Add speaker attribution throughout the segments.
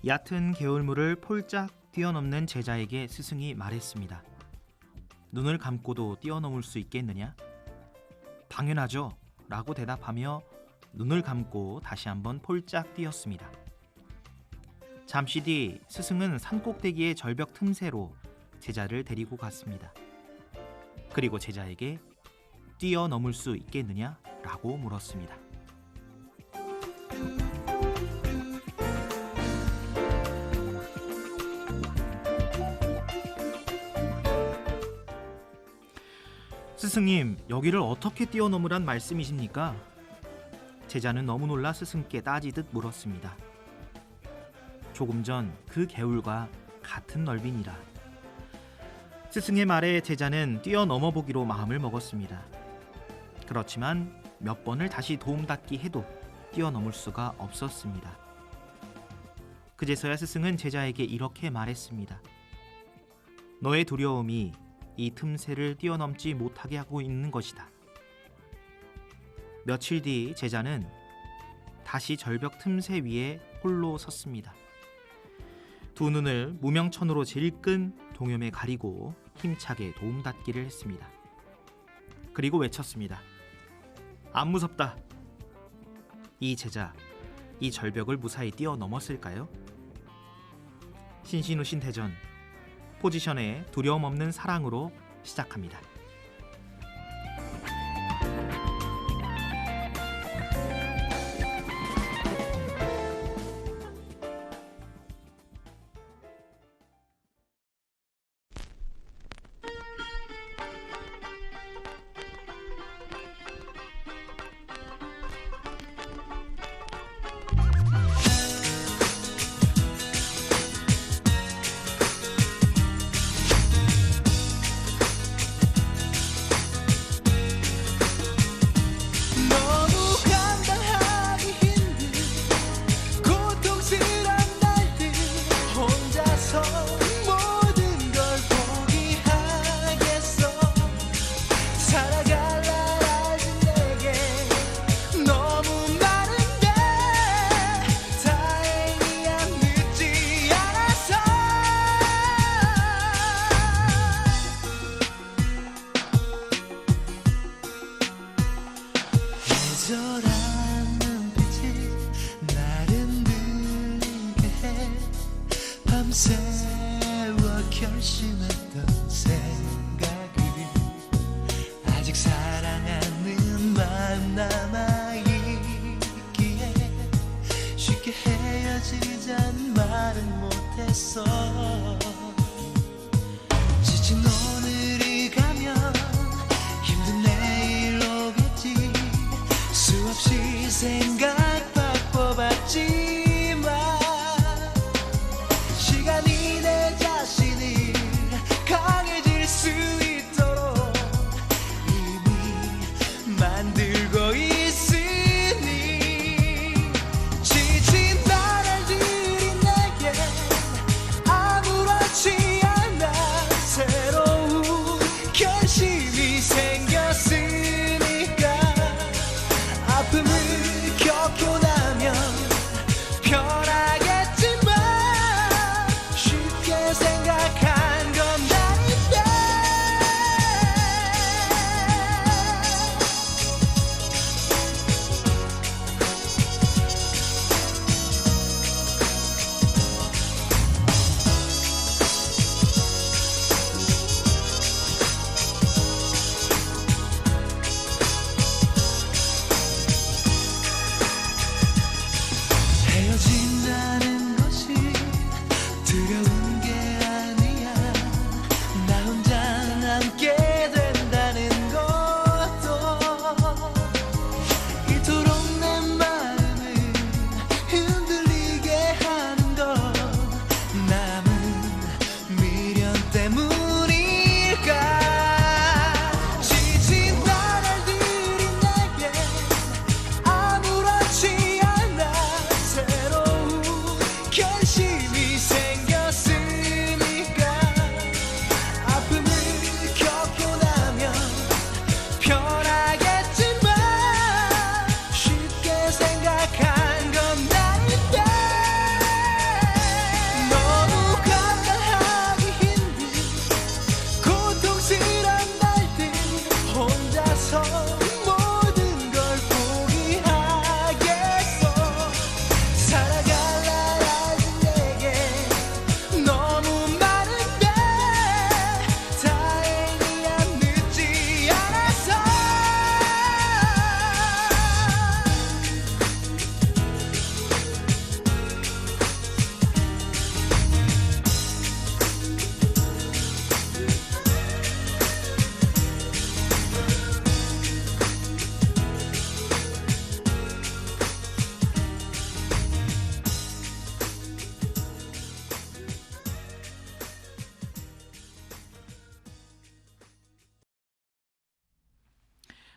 Speaker 1: 얕은 개울물을 폴짝 뛰어넘는 제자에게 스승이 말했습니다. 눈을 감고도 뛰어넘을 수 있겠느냐? 당연하죠 라고 대답하며 눈을 감고 다시 한번 폴짝 뛰었습니다. 잠시 뒤 스승은 산꼭대기의 절벽 틈새로 제자를 데리고 갔습니다. 그리고 제자에게 뛰어넘을 수 있겠느냐? 라고 물었습니다. 스승님, 여기를 어떻게 뛰어넘으란 말씀이십니까? 제자는 너무 놀라 스승께 따지듯 물었습니다. 조금 전 그 개울과 같은 넓이니라. 스승의 말에 제자는 뛰어넘어 보기로 마음을 먹었습니다. 그렇지만 몇 번을 다시 도움닫기 해도 뛰어넘을 수가 없었습니다. 그제서야 스승은 제자에게 이렇게 말했습니다. 너의 두려움이 이 틈새를 뛰어넘지 못하게 하고 있는 것이다. 며칠 뒤 제자는 다시 절벽 틈새 위에 홀로 섰습니다. 두 눈을 무명천으로 질끈 동염에 가리고 힘차게 도움닫기를 했습니다. 그리고 외쳤습니다. 안 무섭다. 이 제자, 이 절벽을 무사히 뛰어넘었을까요? 신신우신 대전, 포지션의 두려움 없는 사랑으로 시작합니다.
Speaker 2: 애절한 눈빛이 나를 늘게 해 밤새워 결심했던 생각을 아직 사랑하는 마음 남아있기에 쉽게 헤어지잔 말은 못했어. 지친 오늘이 가면 힘든 내일 오겠지. 수없이 생각 바꿔봤지만 시간이 내 자신을 강해질 수 있도록 이미 만들고 있으니 지친 나날들이 내게 아무렇지 않아. 새로운 결심이 생겼으니까 아픔을 겪고 나면 편하겠지만 쉽게 생각한 건 아닌데. 헤어진다는 것이 두려운 게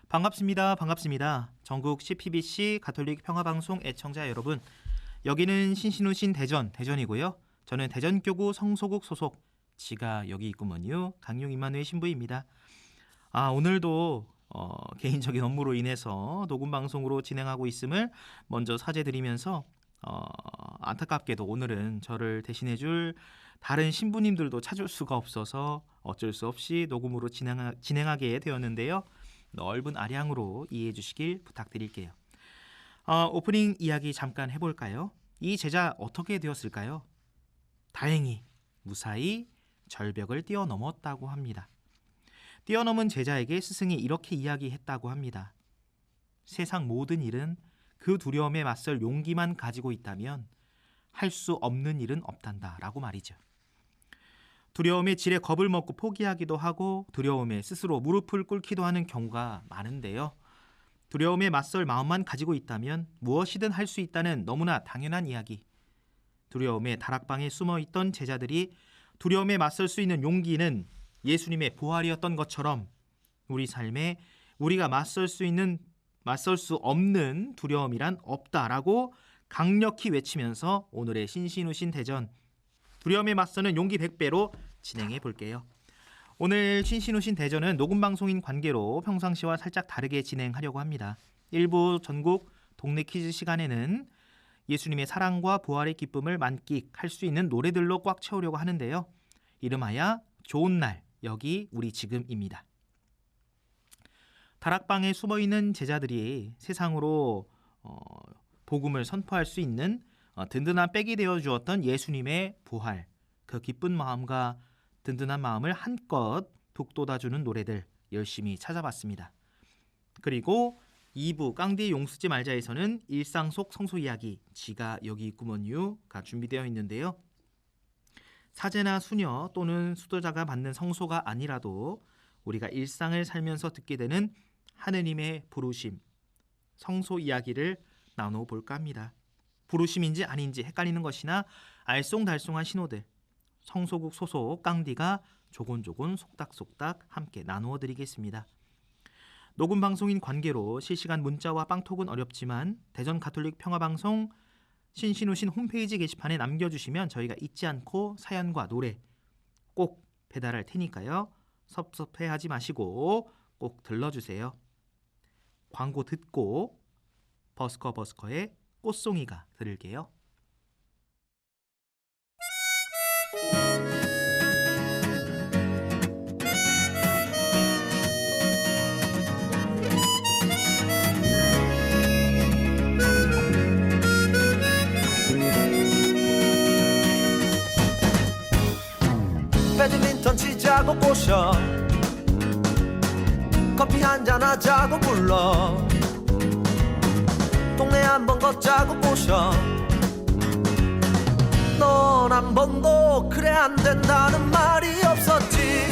Speaker 1: 반갑습니다. 반갑습니다. 전국 CPBC 가톨릭 평화방송 애청자 여러분, 여기는 신신우신 대전이고요. 저는 대전교구 성소국 소속 지가 여기 있구먼요. 강용 임마누엘 신부입니다. 오늘도 개인적인 업무로 인해서 녹음 방송으로 진행하고 있음을 먼저 사죄드리면서 안타깝게도 오늘은 저를 대신해줄 다른 신부님들도 찾을 수가 없어서 어쩔 수 없이 녹음으로 진행하게 되었는데요. 넓은 아량으로 이해해 주시길 부탁드릴게요. 오프닝 이야기 잠깐 해볼까요? 이 제자 어떻게 되었을까요? 다행히 무사히 절벽을 뛰어넘었다고 합니다. 뛰어넘은 제자에게 스승이 이렇게 이야기했다고 합니다. 세상 모든 일은 그 두려움에 맞설 용기만 가지고 있다면 할 수 없는 일은 없단다 라고 말이죠. 두려움의 질에 겁을 먹고 포기하기도 하고 두려움에 스스로 무릎을 꿇기도 하는 경우가 많은데요. 두려움에 맞설 마음만 가지고 있다면 무엇이든 할 수 있다는 너무나 당연한 이야기. 두려움의 다락방에 숨어있던 제자들이 두려움에 맞설 수 있는 용기는 예수님의 부활이었던 것처럼 우리 삶에 우리가 맞설 수 없는 두려움이란 없다라고 강력히 외치면서 오늘의 신신우신 대전 두려움에 맞서는 용기 100배로 진행해 볼게요. 오늘 신신우신 대전은 녹음 방송인 관계로 평상시와 살짝 다르게 진행하려고 합니다. 일부 전국 동네 퀴즈 시간에는 예수님의 사랑과 부활의 기쁨을 만끽할 수 있는 노래들로 꽉 채우려고 하는데요. 이름하여 좋은 날 여기 우리 지금입니다. 다락방에 숨어있는 제자들이 세상으로 복음을 선포할 수 있는 든든한 백이 되어 주었던 예수님의 부활, 그 기쁜 마음과 든든한 마음을 한껏 북돋아주는 노래들 열심히 찾아봤습니다. 그리고 2부 깡디 용수지 말자에서는 일상 속 성소 이야기 지가 여기 있구먼유가 준비되어 있는데요. 사제나 수녀 또는 수도자가 받는 성소가 아니라도 우리가 일상을 살면서 듣게 되는 하느님의 부르심, 성소 이야기를 나눠볼까 합니다. 부르심인지 아닌지 헷갈리는 것이나 알쏭달쏭한 신호들, 성소국 소속 깡디가 조곤조곤 속닥속닥 함께 나누어 드리겠습니다. 녹음 방송인 관계로 실시간 문자와 빵톡은 어렵지만 대전 가톨릭 평화방송 신신우신 홈페이지 게시판에 남겨주시면 저희가 잊지 않고 사연과 노래 꼭 배달할 테니까요. 섭섭해하지 마시고 꼭 들러주세요. 광고 듣고 버스커의 꽃송이가 들을게요.
Speaker 2: 배드민턴 치자고 꼬셔 커피 한잔 하자고 불러 동네 한번 걷자고 꼬셔 넌 한 번도 그래 안 된다는 말이 없었지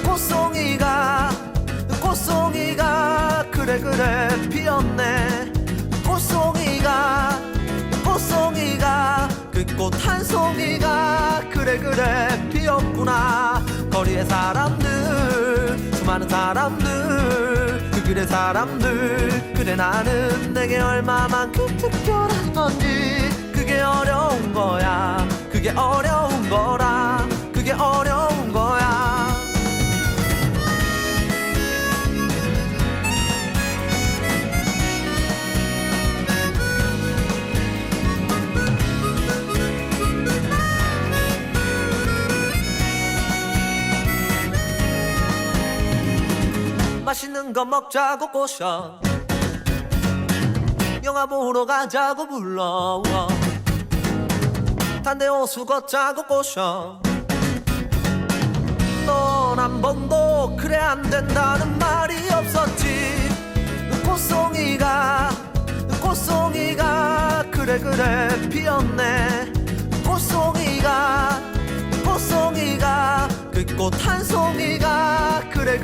Speaker 2: 꽃송이가 그래 피었네 꽃송이가 그 꽃 한 송이가 그래 피었구나 거리의 사람들 수많은 사람들 그 길의 사람들 그래 나는 내게 얼마만큼 특별한 건지 그게 어려운 거야 그게 어려운 거라 그게 어려운 거야 맛있는 거 먹자고 꼬셔 영화 보러 가자고 불러 단대 호수 걷자고 꼬셔 넌 한 번도 그래 안 된다는 말이 없었지 꽃송이가 그래 피었네 꽃송이가 그 꽃 한 송이가 그래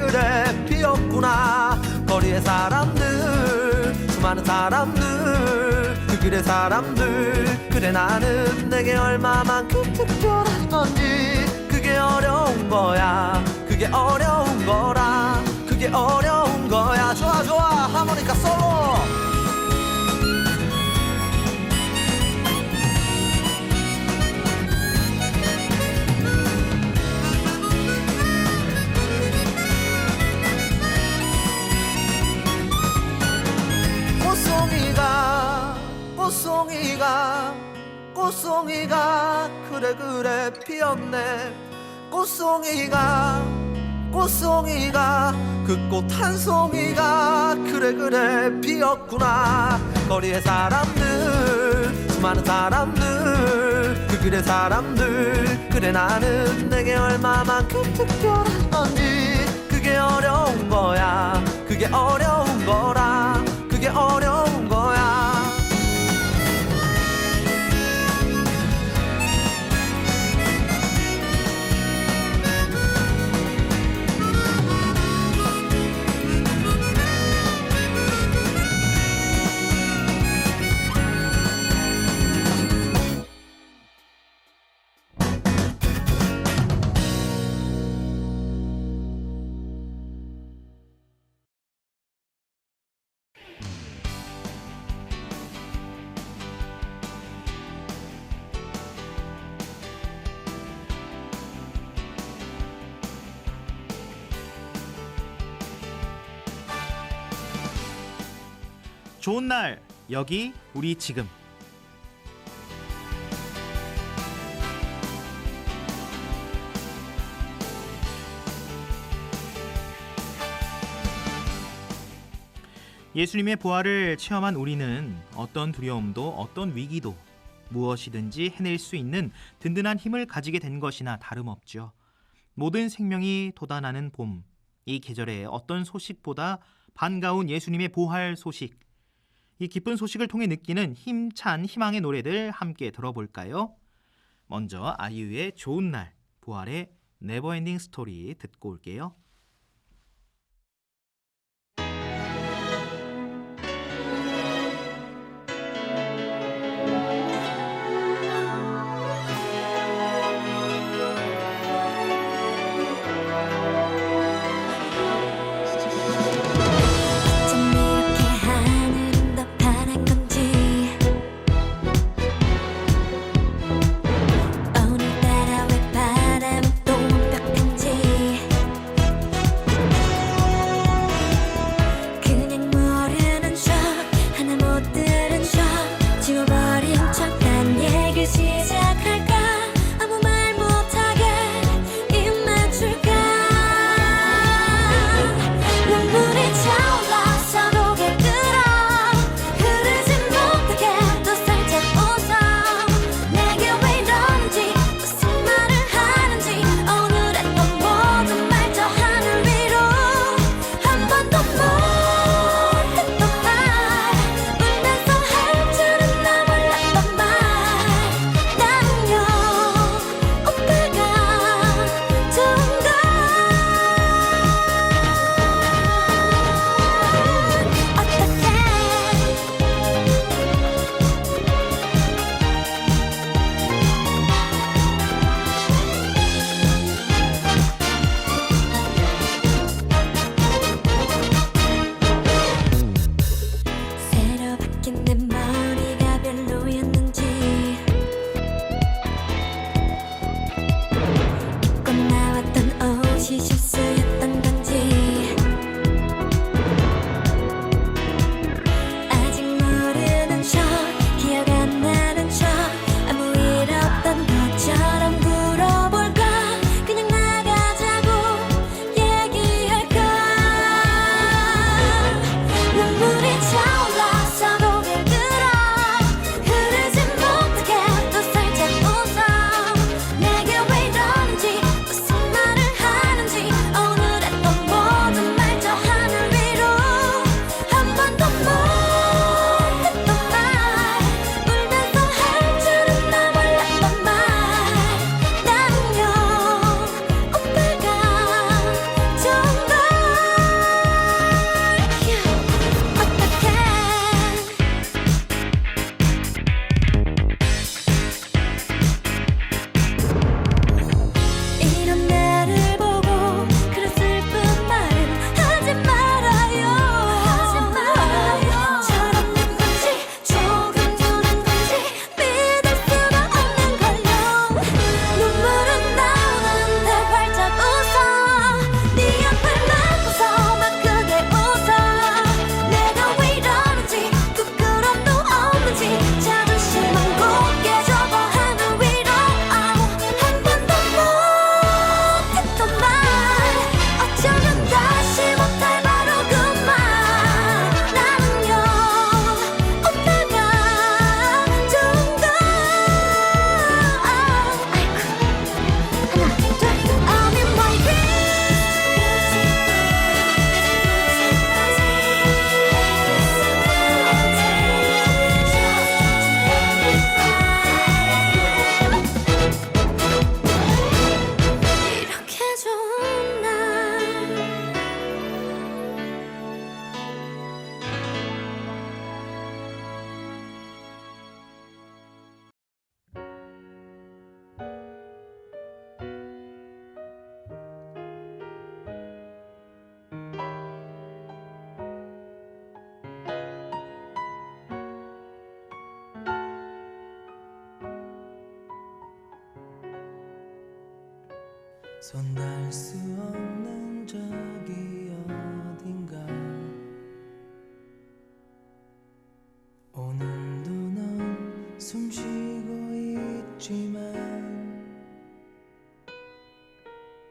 Speaker 2: 피었구나 거리의 사람들 수많은 사람들 그 길의 사람들 그래 나는 내게 얼마만큼 특별한 건지 그게 어려운 거야 그게 어려운 거라 그게 어려운 거야 좋아 꽃송이가 그래 그래 피었네. 꽃송이가 그 꽃 한 송이가 그래 그래 피었구나. 거리의 사람들, 수많은 사람들, 그 길의 사람들, 그래 나는 내게 얼마만큼 특별한 건지. 그게 어려운 거야, 그게 어려운 거라, 그게 어려운 거야.
Speaker 1: 좋은 날, 여기 우리 지금. 예수님의 부활을 체험한 우리는 어떤 두려움도 어떤 위기도 무엇이든지 해낼 수 있는 든든한 힘을 가지게 된 것이나 다름없죠. 모든 생명이 돋아나는 봄, 이 계절에 어떤 소식보다 반가운 예수님의 부활 소식, 이 기쁜 소식을 통해 느끼는 힘찬 희망의 노래들 함께 들어볼까요? 먼저 아이유의 좋은 날, 부활의 네버엔딩 스토리 듣고 올게요.
Speaker 2: 손 닿을 수 없는 저기 어딘가 오늘도 넌 숨쉬고 있지만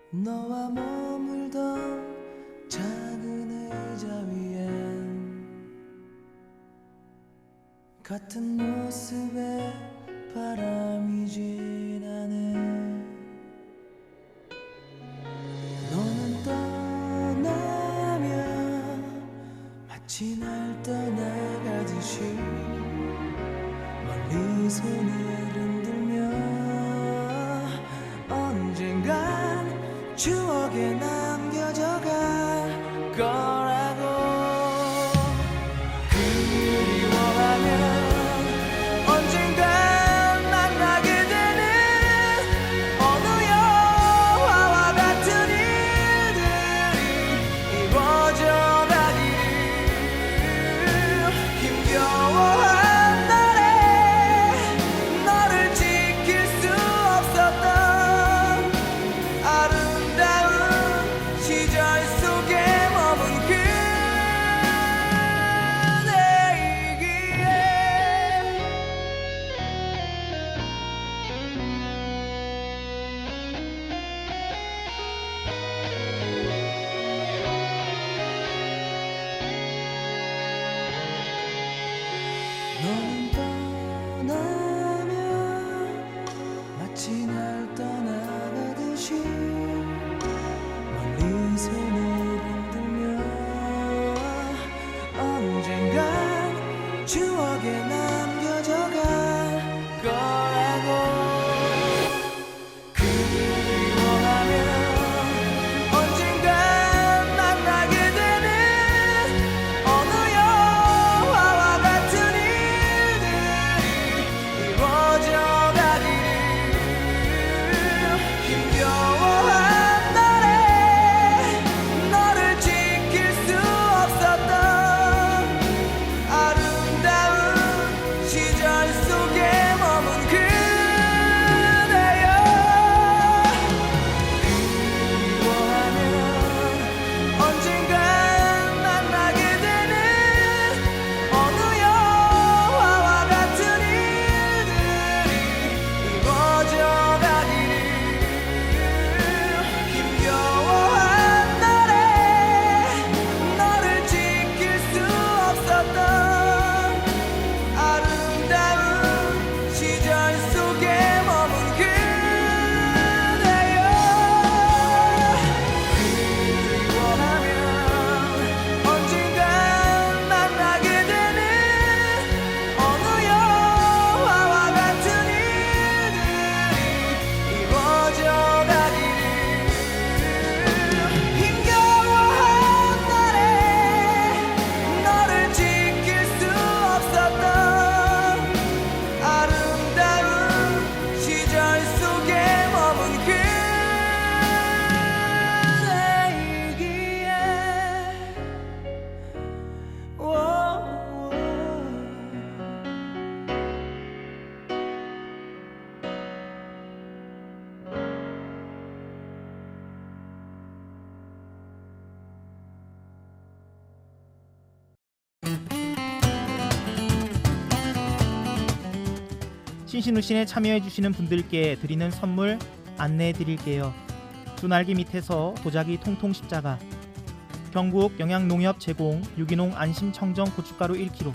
Speaker 2: 너와 머물던 작은 의자 위엔 같은 모습에 바람이 지나네. 너는 떠나면 마치 날 떠나가듯이 멀리 손을 흔들며 언젠간 추억에 남겨져갈 거라고. 그리워하면 언젠간 만나게 되는 어느 영화와 같은 일들이 이루어져 가기를. 힘겨워한 날에 너를 지킬 수 없었던 아름다운 시절 속에 머문 그대이기에 너는 떠나면 마치 날 떠나가듯이 멀리 손을 흔들며 언젠간 추억에 남겨져갈 거라고. 그리워하면 언젠간 만나게 되는 어느 영화와 같은 일들이 이루어져 가기를. 힘겨워한 날에 너를 지킬 수 없었던 아름다운 시절 속에 머문 그대여. 그리워하면 언젠간 만나게 되는 어느 영화와 같은 일들이 이루어져 가기를. 힘겨워한 날에 너를 지킬 수 없었던 아름다운 시절 속에 머문 그대여. 그리워하면 언젠간 만나게 되는 어느 영화와 같은 일들이 이루어져 가기를. 힘겨워한 날에 너를 지킬 수 없었던 아름다운 시절 속에 머문 그대이기에.
Speaker 1: 신신우신에 참여해주시는 분들께 드리는 선물 안내해드릴게요. 두 날개 밑에서 도자기 통통 십자가, 경북 영양농협 제공 유기농 안심청정 고춧가루 1kg,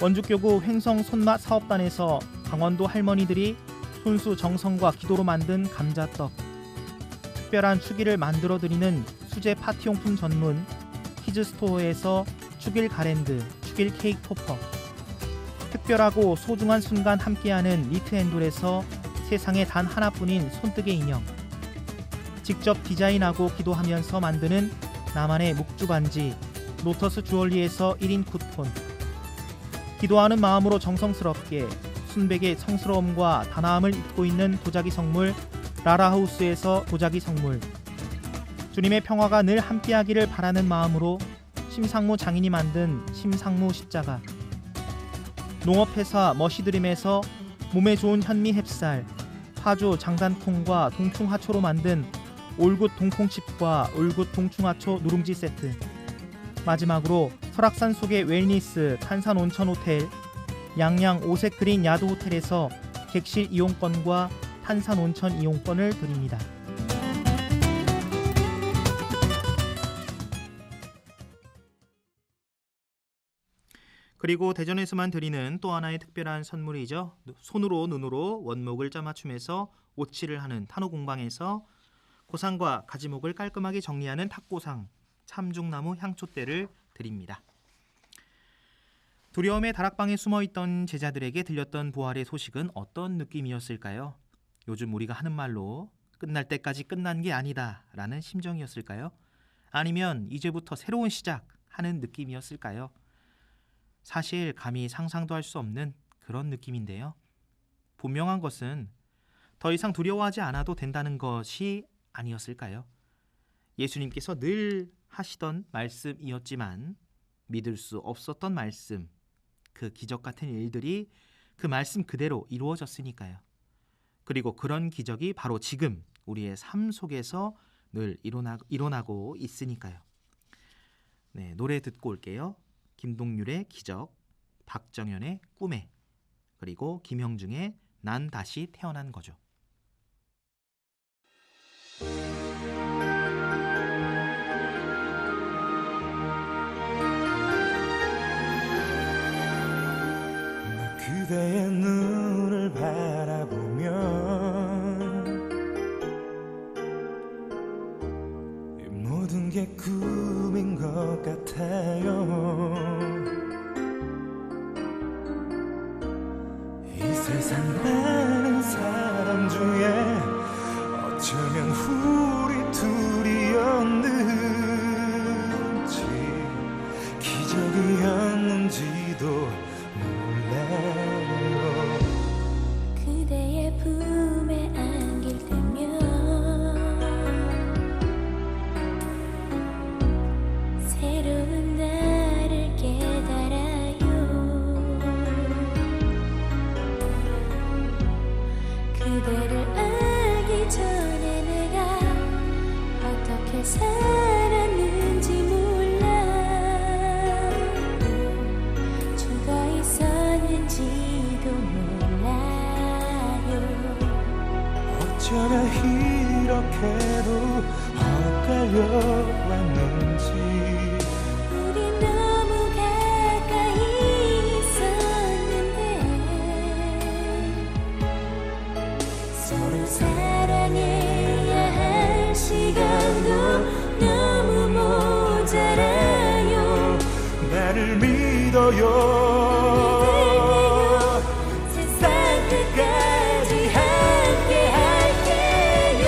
Speaker 1: 원주교구 횡성 손맛 사업단에서 강원도 할머니들이 손수 정성과 기도로 만든 감자떡, 특별한 축일을 만들어드리는 수제 파티용품 전문 키즈스토어에서 축일 가랜드, 축일 케이크 토퍼, 특별하고 소중한 순간 함께하는 리트앤돌에서 세상에 단 하나뿐인 손뜨개 인형, 직접 디자인하고 기도하면서 만드는 나만의 묵주반지 로터스 주얼리에서 1인 쿠폰, 기도하는 마음으로 정성스럽게 순백의 성스러움과 단아함을 잇고 있는 도자기 성물 라라하우스에서 도자기 성물, 주님의 평화가 늘 함께하기를 바라는 마음으로 심상무 장인이 만든 심상무 십자가, 농업회사 머시드림에서 몸에 좋은 현미 햅쌀 파주 장단콩과 동충하초로 만든 올굿 동콩칩과 올굿 동충하초 누룽지 세트, 마지막으로 설악산 속의 웰니스 탄산 온천 호텔 양양 오색 그린 야도 호텔에서 객실 이용권과 탄산 온천 이용권을 드립니다. 그리고 대전에서만 드리는 또 하나의 특별한 선물이죠. 손으로 눈으로 원목을 짜맞춤해서 오칠을 하는 탄호공방에서 고상과 가지목을 깔끔하게 정리하는 탁고상 참중나무 향초대를 드립니다. 두려움의 다락방에 숨어있던 제자들에게 들렸던 부활의 소식은 어떤 느낌이었을까요? 요즘 우리가 하는 말로 끝날 때까지 끝난 게 아니다 라는 심정이었을까요? 아니면 이제부터 새로운 시작 하는 느낌이었을까요? 사실 감히 상상도 할 수 없는 그런 느낌인데요. 분명한 것은 더 이상 두려워하지 않아도 된다는 것이 아니었을까요? 예수님께서 늘 하시던 말씀이었지만 믿을 수 없었던 말씀, 그 기적 같은 일들이 그 말씀 그대로 이루어졌으니까요. 그리고 그런 기적이 바로 지금 우리의 삶 속에서 늘 일어나고 있으니까요. 네, 노래 듣고 올게요. 김동률의 기적, 박정현의 꿈에, 그리고 김형중의 난 다시 태어난 거죠.
Speaker 2: 그대의 눈을 바라보면 이 모든 게 꿈인 것 같아요. 이 세상 많은 사람 중에 어쩌면 우리 둘이었는지 기적이었는지도
Speaker 3: 그대의 품에 안길 때면 새로운 나를 깨달아요. 그대를 알기 전에 내가 어떻게 살았는지 몰라. 죽어 있었는지도 몰라요.
Speaker 2: 어쩌면 이렇게도 엇갈려 왔는지.
Speaker 3: 우리 너무 가까이 있었는데 서로 사랑해야 할 시간도 너무 모자라요.
Speaker 2: 나를 믿어요.
Speaker 3: 세상 끝까지 함께 할게요.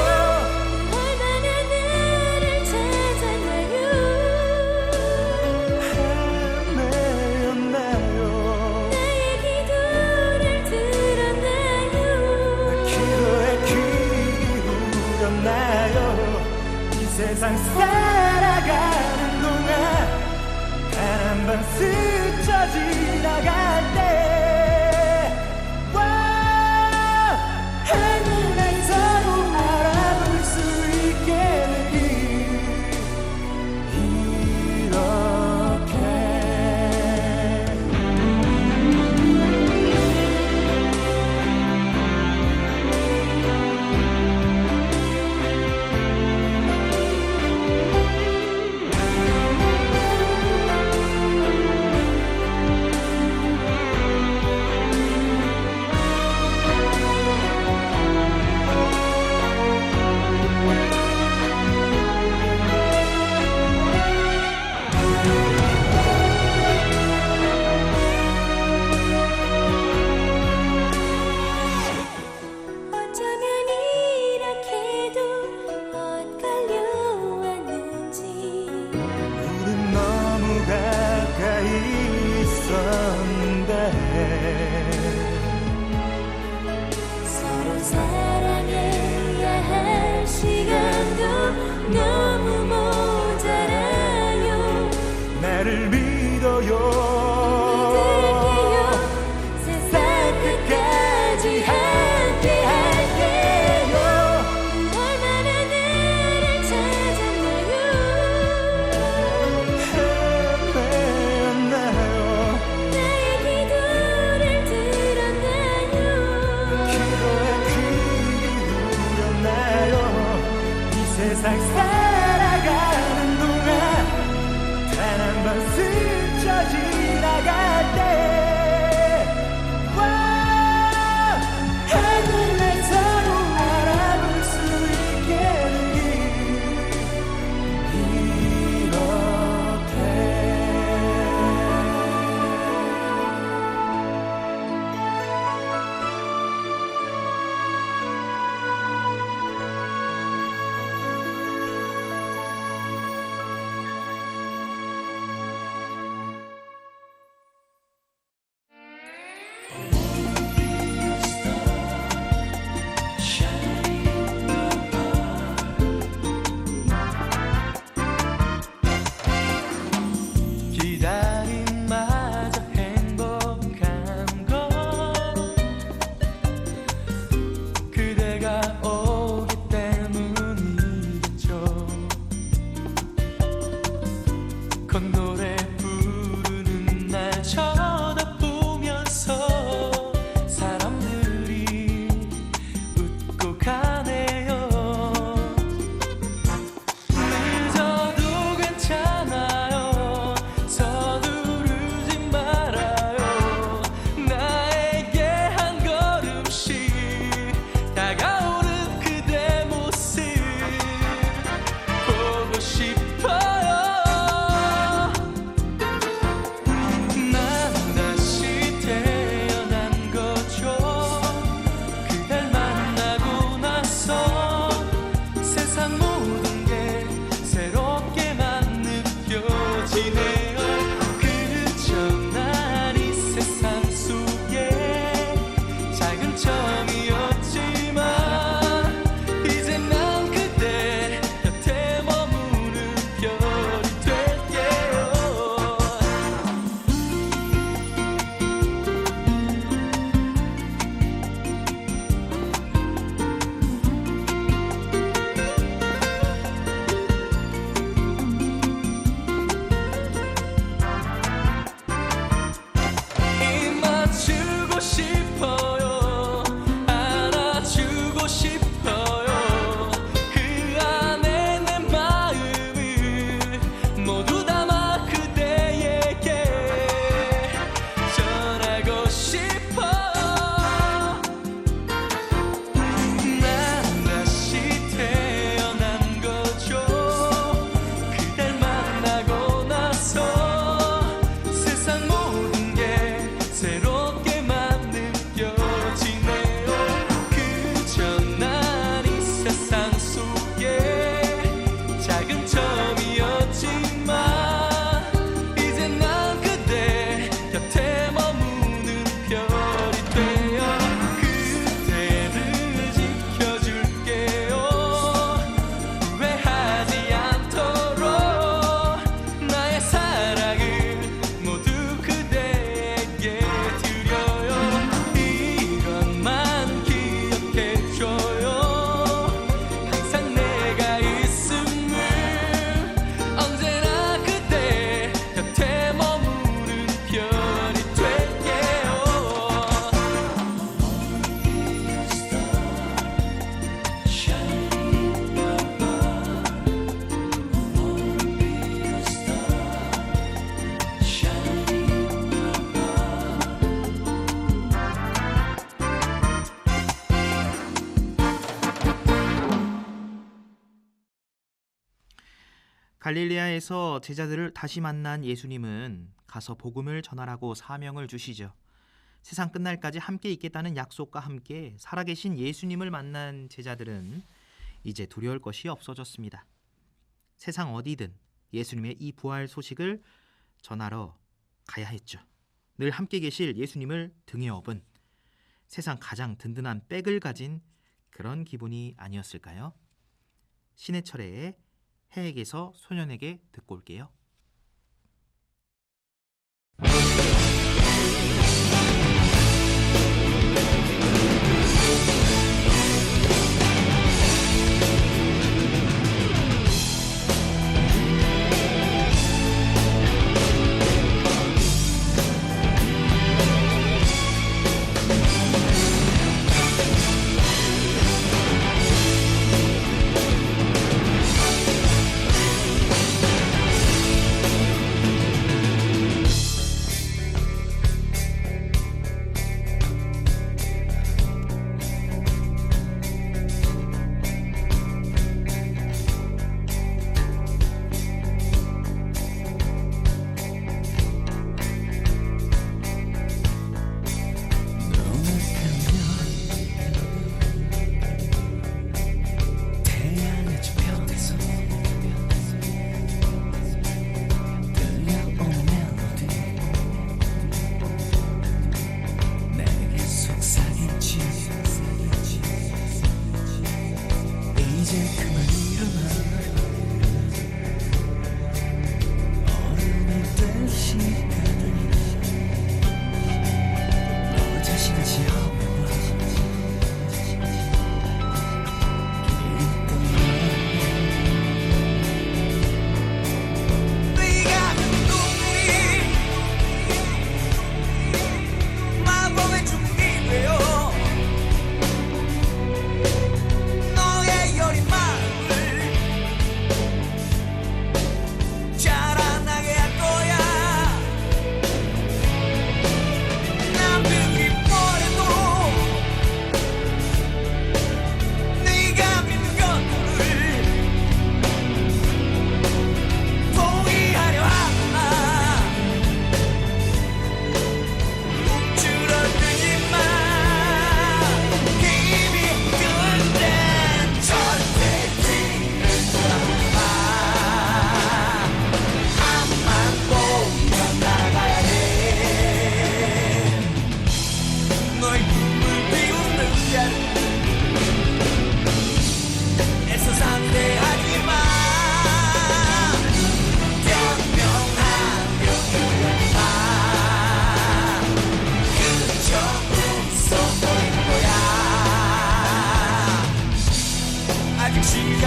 Speaker 3: 얼마나 나를 찾았나요?
Speaker 2: 헤매였나요?
Speaker 3: 나의 기도를 들었나요?
Speaker 2: 기도에 귀 기울였나요? 이 세상 살아가는 동안 단 한 번 스쳐 지나갈 때 하늘에 서로 알아볼 수 있게 되길 이렇게.
Speaker 3: 어쩌면 이렇게도 엇갈려 왔는지.
Speaker 2: 우린 너무 가까이 있었는데
Speaker 3: 서로 사랑해야 할 시간도 너무 모자라요.
Speaker 2: 나를 믿어요.
Speaker 3: 믿을게요. 세상 끝까지 함께 할게요.
Speaker 2: 세상 살아가는 동안 단 한 번 스쳐 지나갈 때 하늘을 서로 알아볼 수 있게 기다림마저 행복한 것 그대가 오기 때문이겠죠. 콧노래 부르는 날 쳐다보면서 사람들이 웃고 가네요. 늦어도 괜찮아요. 서두르지 말아요. 나에게 한 걸음씩 다가오는 그대 모습 보고 싶어요. 난 다시 태어난 거죠. 그댈 만나고 나서 세상 모든 게 새롭게만 느껴지네요. 그저 난 이 세상 속에 작은 점이었지만 이제 난 그대 곁에 머무는 별이 될게요. 입맞추고 싶어요. 안아주고 싶어요. 그 안에 내 마음을 모두 담아 그대에게 전하고 싶어요. 난 다시 태어난 거죠. 그댈 만나고 나서 세상 모든 게 새롭게만 느껴지네요. 그저 난 이 세상 속에 작은 점이었지만 이제 난 그대 곁에 머무는 별이 되어 그대를 지켜줄게요. 후회하지 않도록 나의 사랑을 모두 그대에게 드려요. 이것만 기억해줘요. 항상 내가 있음을 언제나 그대 곁에 머무는 별이 될게요.
Speaker 1: 갈릴리아에서 제자들을 다시 만난 예수님은 가서 복음을 전하라고 사명을 주시죠. 세상 끝날까지 함께 있겠다는 약속과 함께 살아계신 예수님을 만난 제자들은 이제 두려울 것이 없어졌습니다. 세상 어디든 예수님의 이 부활 소식을 전하러 가야 했죠. 늘 함께 계실 예수님을 등에 업은 세상 가장 든든한 백을 가진 그런 기분이 아니었을까요? 신해철의 해에게서 소년에게 듣고 올게요.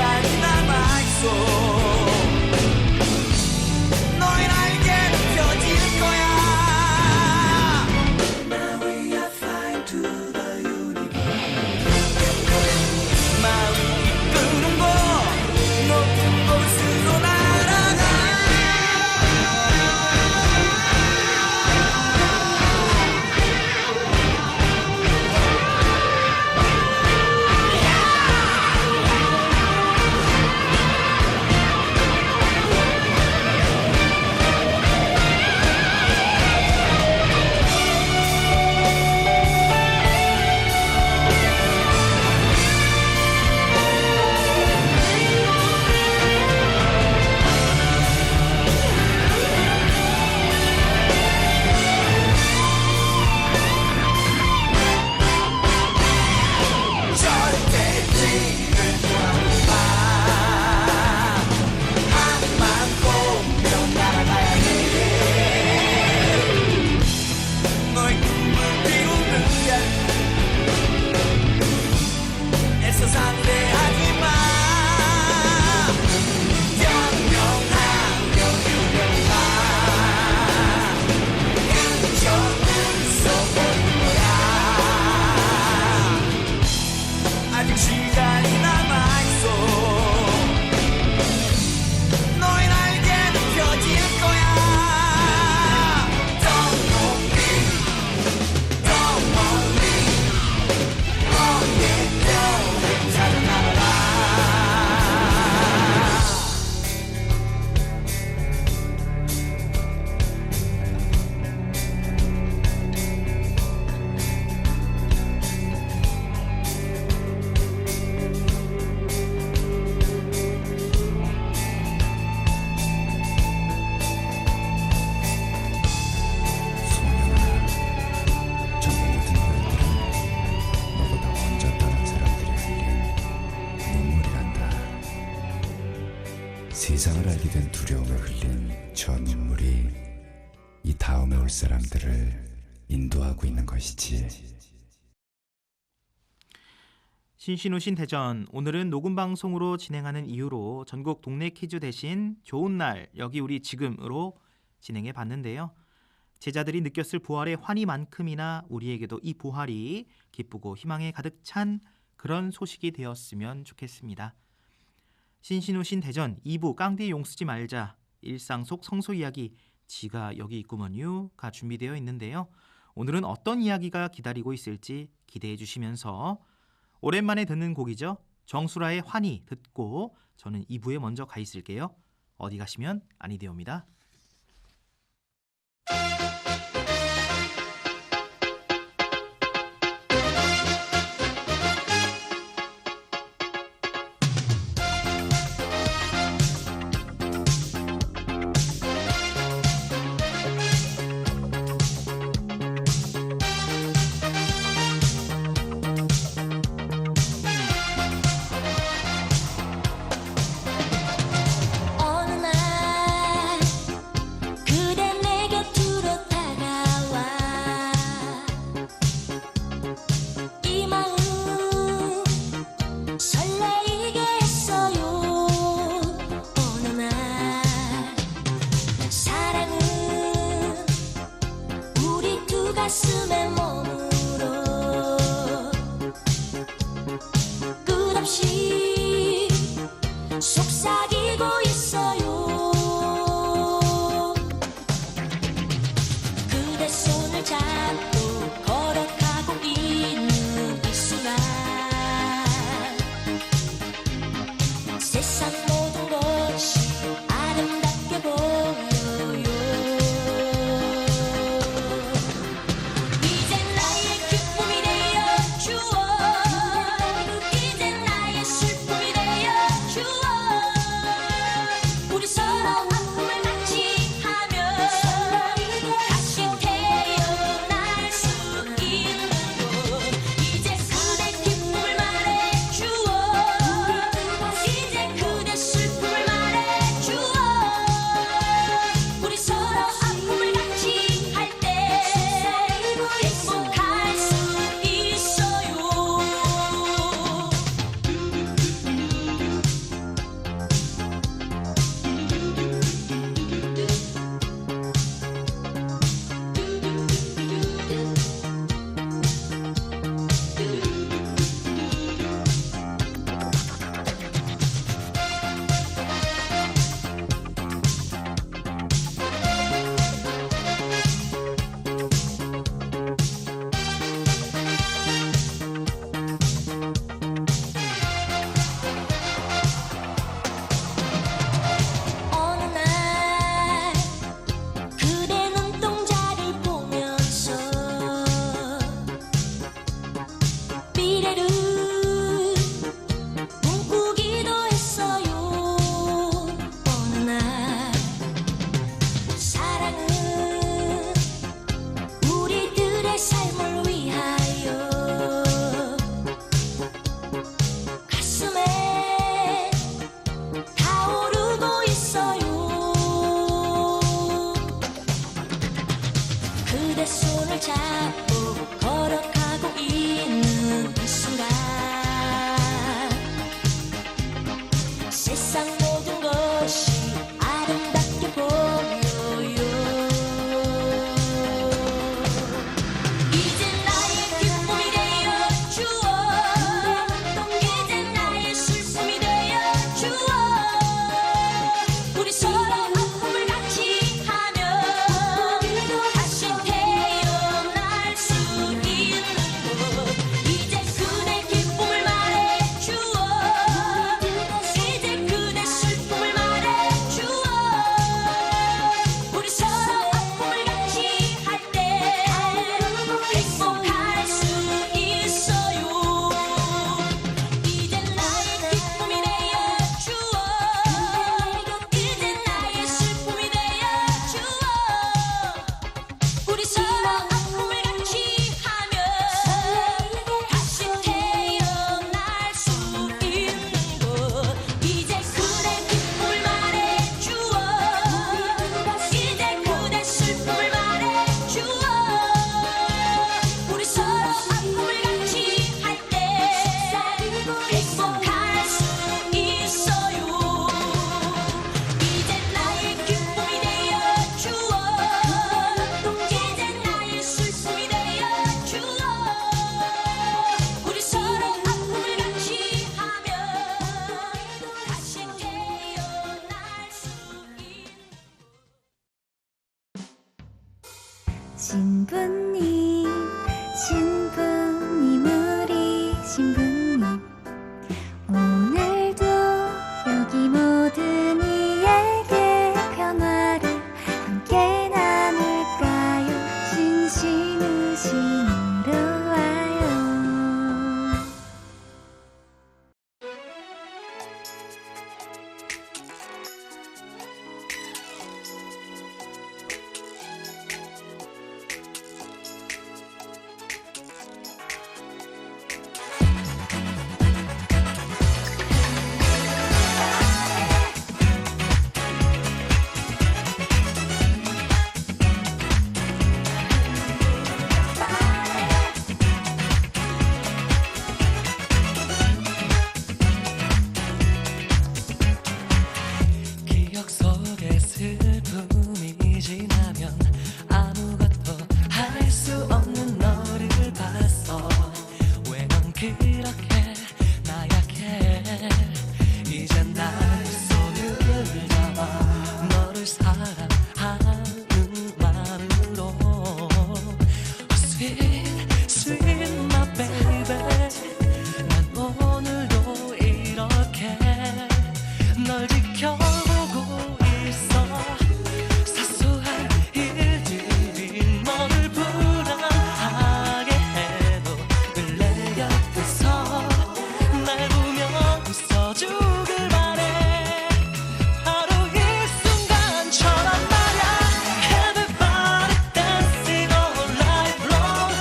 Speaker 2: 시간이 남아있어 너의 날개는 펴질 거야 Now we are flying to the universe 마음이 이끄는 곳 높은 곳으로 날아가 아직 시간이 남아있어 너의 날개는 펴질 거야 더 높이 더 멀리 너의 별을 찾아 날아가
Speaker 4: 저 모든 별들은 너보다 먼저 떠난 사람들이 흘린 눈물이란다. 세상을 알게 된 두려움에 흘린 저 눈물이 이 다음에 올 사람들을 인도하고 있는 것이지.
Speaker 1: 신신우신 대전, 오늘은 녹음 방송으로 진행하는 이유로 전국 동네 퀴즈 대신 좋은 날 여기 우리 지금으로 진행해 봤는데요. 제자들이 느꼈을 부활의 환희만큼이나 우리에게도 이 부활이 기쁘고 희망에 가득 찬 그런 소식이 되었으면 좋겠습니다. 신신우신 대전 2부 깡디 용쓰지 말자 일상 속 성소 이야기 지가 여기 있구먼유가 준비되어 있는데요. 오늘은 어떤 이야기가 기다리고 있을지 기대해 주시면서 오랜만에 듣는 곡이죠. 정수라의 환희 듣고 저는 2부에 먼저 가 있을게요. 어디 가시면 아니 되옵니다.
Speaker 3: 어느 날 그대 내 곁으로 다가와 이 마음 설레이게 했어요. 어느 날 사랑은 우리 두 가슴에 머물러 끝없이 속삭이고 있어요. 그대 손을 잡고 걸어가고 있는 이 순간 세상 모든 것이 아름답게 보여요. 이제 나의 기쁨이 되어 주어 이제 나의 슬픔이 되어 주어 우리 서로 아픔을 같이 하며 다시 태어날 수 있는 곳 이제 그대 기쁨을 말해 주어 이제 그대
Speaker 5: 신부님 신부님 우리 신부님 오늘도 여기 모든 이에게 평화를 함께 나눌까요 신신우신으로 와요
Speaker 2: 기억 속에 슬픔이 지나면 아무것도 할 수 없는 너를 봤어 왜 넌 그렇게 나약해 이젠 나의 손을 잡아 너를 사랑하는 마음으로 Sweet, sweet my baby 난 오늘도 이렇게 널 지켜보고 있어 사소한 일들이 너를 불안하게 해도 늘 내 곁에서 날 보며 웃어주길 바래 바로 이 순간처럼 말야 Everybody dancing all night long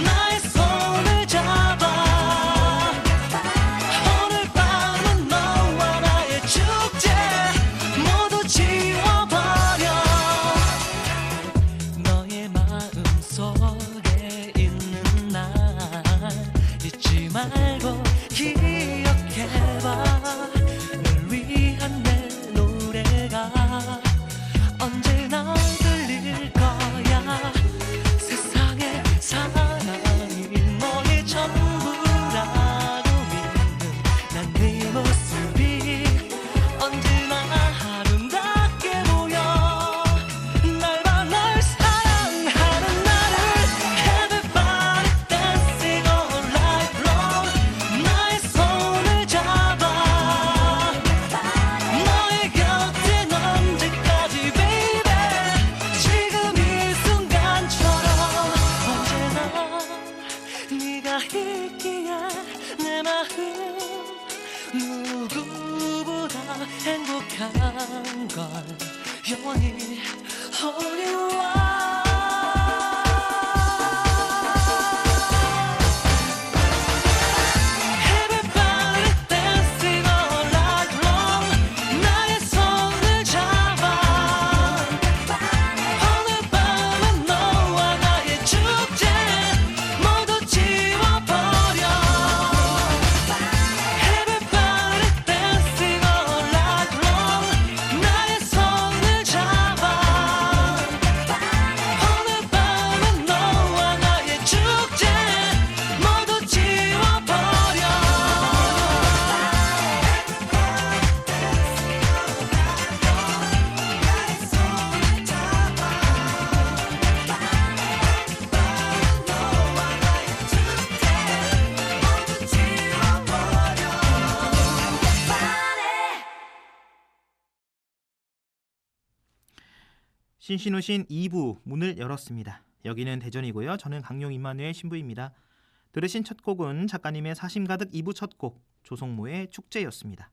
Speaker 2: 나의 손을 잡아 오늘 밤은 너와 나의 축제 모두 지워버려 너의 마음속에 있는 날 잊지 말고 기억해봐 널 위한 내 노래가 언제나 들릴 거야 세상에 사랑이 너의 전부라고 믿는 난 네 모습이 언제나 아름답게 보여 날 봐 널 사랑하는 나를 Everybody dancing all night long 나의 손을 잡아 너의 곁엔 언제까지 baby 지금 이 순간처럼 언제나 네가 있기에 내 마음 누구보다 행복한 걸 영원히 Only one Everybody dancing all night long 나의 손을 잡아 오늘 밤은 너와 나의 축제 모두 지워버려 Everybody dancing all night long 나의 손을 잡아 오늘 밤은 너와 나의 축제 모두 지워버려
Speaker 1: 신신우신 2부 문을 열었습니다. 여기는 대전이고요. 저는 강용 임마누엘 신부입니다. 들으신 첫 곡은 작가님의 사심 가득 2부 첫 곡 조성모의 축제였습니다.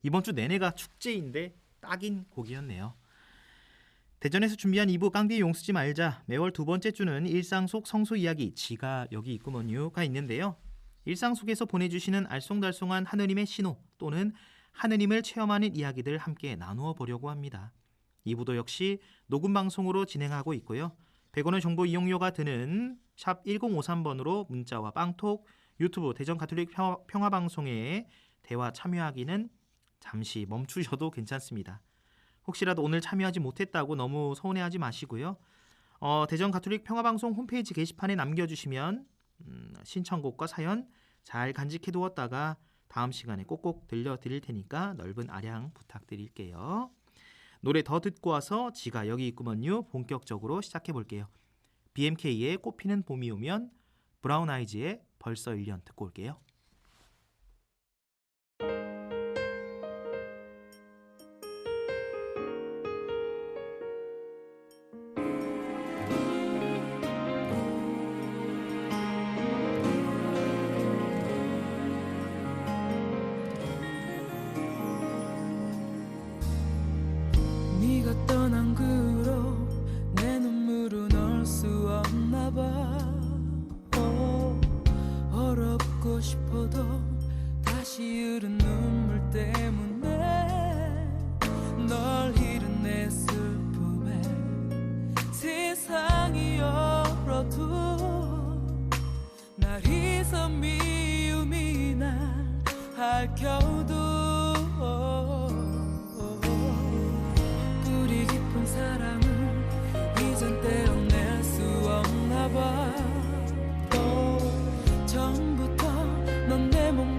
Speaker 1: 이번 주 내내가 축제인데 딱인 곡이었네요. 대전에서 준비한 2부 깡디의 용쓰지 말자. 매월 두 번째 주는 일상 속 성소 이야기 지가 여기 있구먼요가 있는데요. 일상 속에서 보내주시는 알쏭달쏭한 하느님의 신호 또는 하느님을 체험하는 이야기들 함께 나누어 보려고 합니다. 2부도 역시 녹음 방송으로 진행하고 있고요. 100원의 정보 이용료가 드는 샵 1053번으로 문자와 빵톡, 유튜브 대전 가톨릭 평화방송에 대화 참여하기는 잠시 멈추셔도 괜찮습니다. 혹시라도 오늘 참여하지 못했다고 너무 서운해하지 마시고요. 대전 가톨릭 평화방송 홈페이지 게시판에 남겨주시면 신청곡과 사연 잘 간직해두었다가 다음 시간에 꼭꼭 들려드릴 테니까 넓은 아량 부탁드릴게요. 노래 더 듣고 와서 지가 여기 있구먼요 본격적으로 시작해볼게요. BMK의 꽃피는 봄이 오면, 브라운 아이즈의 벌써 1년 듣고 올게요.
Speaker 6: 네가 떠난 그로 내 눈물은 얼 수 없나 봐. 어렵고 싶어도 다시 흐른 눈물 때문에 널 잃은 내 슬픔에 세상이 얼어도 날 잊어 미움이 날 핥혀도 뿌리 깊은 사랑은 이젠 떼어낼 수 없나 봐. 처음부터 넌 내 몸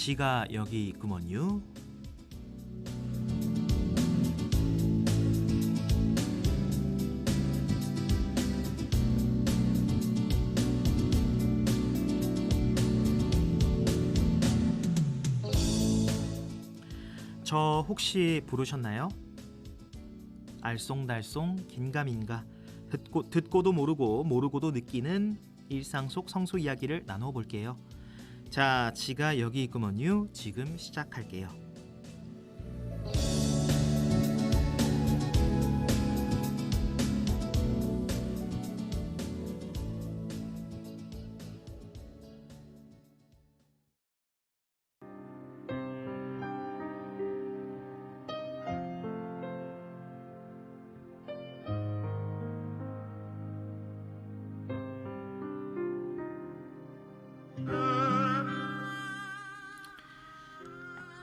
Speaker 1: 지가 여기 있구먼요. 저 혹시 부르셨나요? 알쏭달쏭 긴가민가 듣고도 모르고 모르고도 느끼는 일상 속 성소 이야기를 나눠 볼게요. 자, 지가 여기 있구먼요. 지금 시작할게요.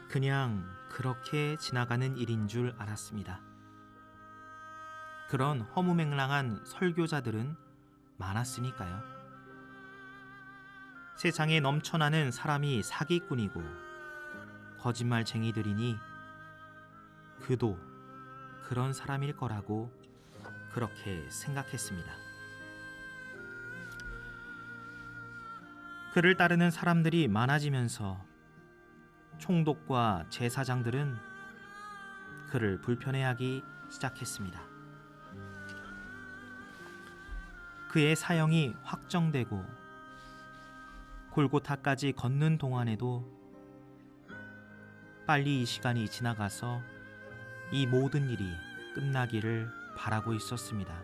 Speaker 1: 그냥 그렇게 지나가는 일인 줄 알았습니다. 그런 허무맹랑한 설교자들은 많았으니까요. 세상에 넘쳐나는 사람이 사기꾼이고 거짓말쟁이들이니 그도 그런 사람일 거라고 그렇게 생각했습니다. 그를 따르는 사람들이 많아지면서 총독과 제사장들은 그를 불편해하기 시작했습니다. 그의 사형이 확정되고 골고타까지 걷는 동안에도 빨리 이 시간이 지나가서 이 모든 일이 끝나기를 바라고 있었습니다.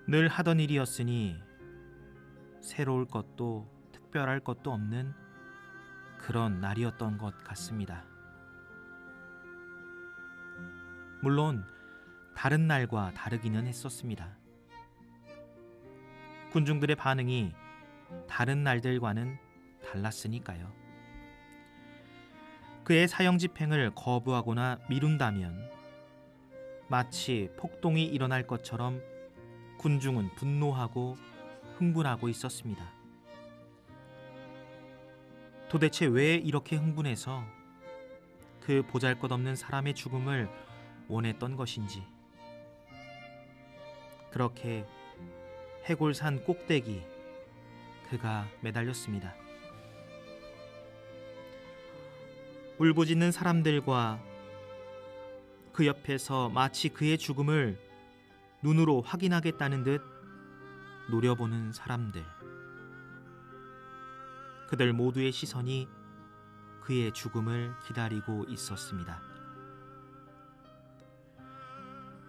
Speaker 1: 늘 하던 일이었으니 새로울 것도 특별할 것도 없는 그런 날이었던 것 같습니다. 물론 다른 날과 다르기는 했었습니다. 군중들의 반응이 다른 날들과는 달랐으니까요. 그의 사형 집행을 거부하거나 미룬다면 마치 폭동이 일어날 것처럼 군중은 분노하고 흥분하고 있었습니다. 도대체 왜 이렇게 흥분해서 그 보잘것없는 사람의 죽음을 원했던 것인지. 그렇게 해골산 꼭대기 그가 매달렸습니다. 울부짖는 사람들과 그 옆에서 마치 그의 죽음을 눈으로 확인하겠다는 듯 노려보는 사람들. 그들 모두의 시선이 그의 죽음을 기다리고 있었습니다.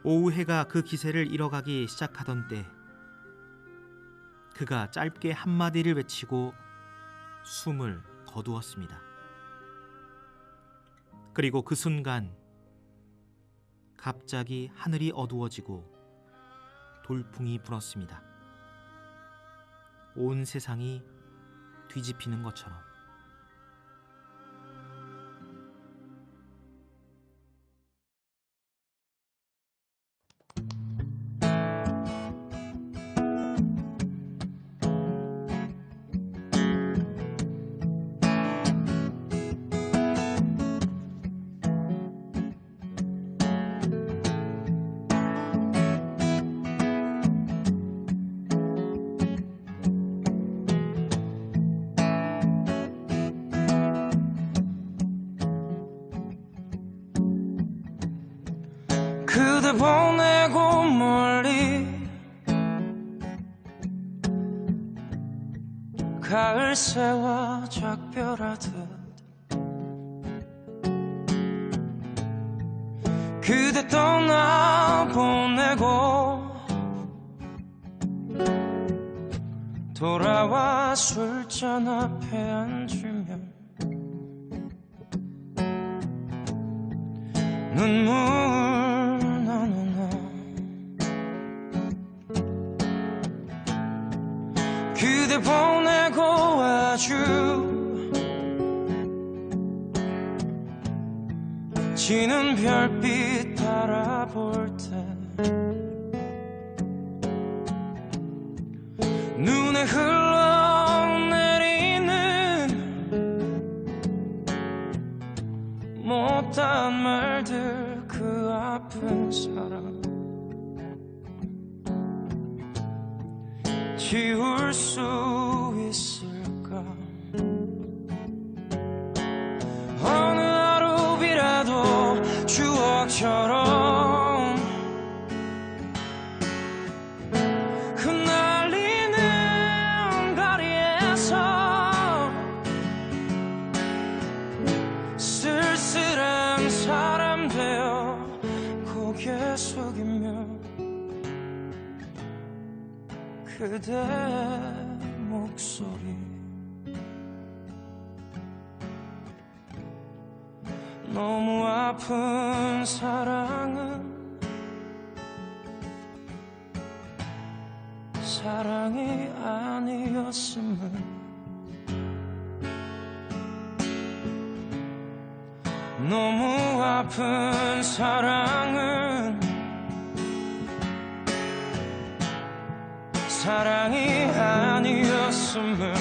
Speaker 1: 오후 해가 그 기세를 잃어가기 시작하던 때 그가 짧게 한마디를 외치고 숨을 거두었습니다. 그리고 그 순간 갑자기 하늘이 어두워지고 돌풍이 불었습니다. 온 세상이 뒤집히는 것처럼.
Speaker 6: 그대 보내고 멀리 가을새와 작별하듯 그대 떠나보내고 돌아와 술잔 앞에 앉으면 눈물 그대 보내고 아주 지는 별빛 바라볼 때 눈에 흘러내린 못한 말들 그 아픈 사랑 지울 수 있을까? 어느 하루비라도 추억처럼 흩날리는 거리에서 쓸쓸한 사람 되어 고개 숙이며 그대 목소리 너무 아픈 사랑은 사랑이 아니었음을 너무 아픈 사랑은 사랑이 아니었음을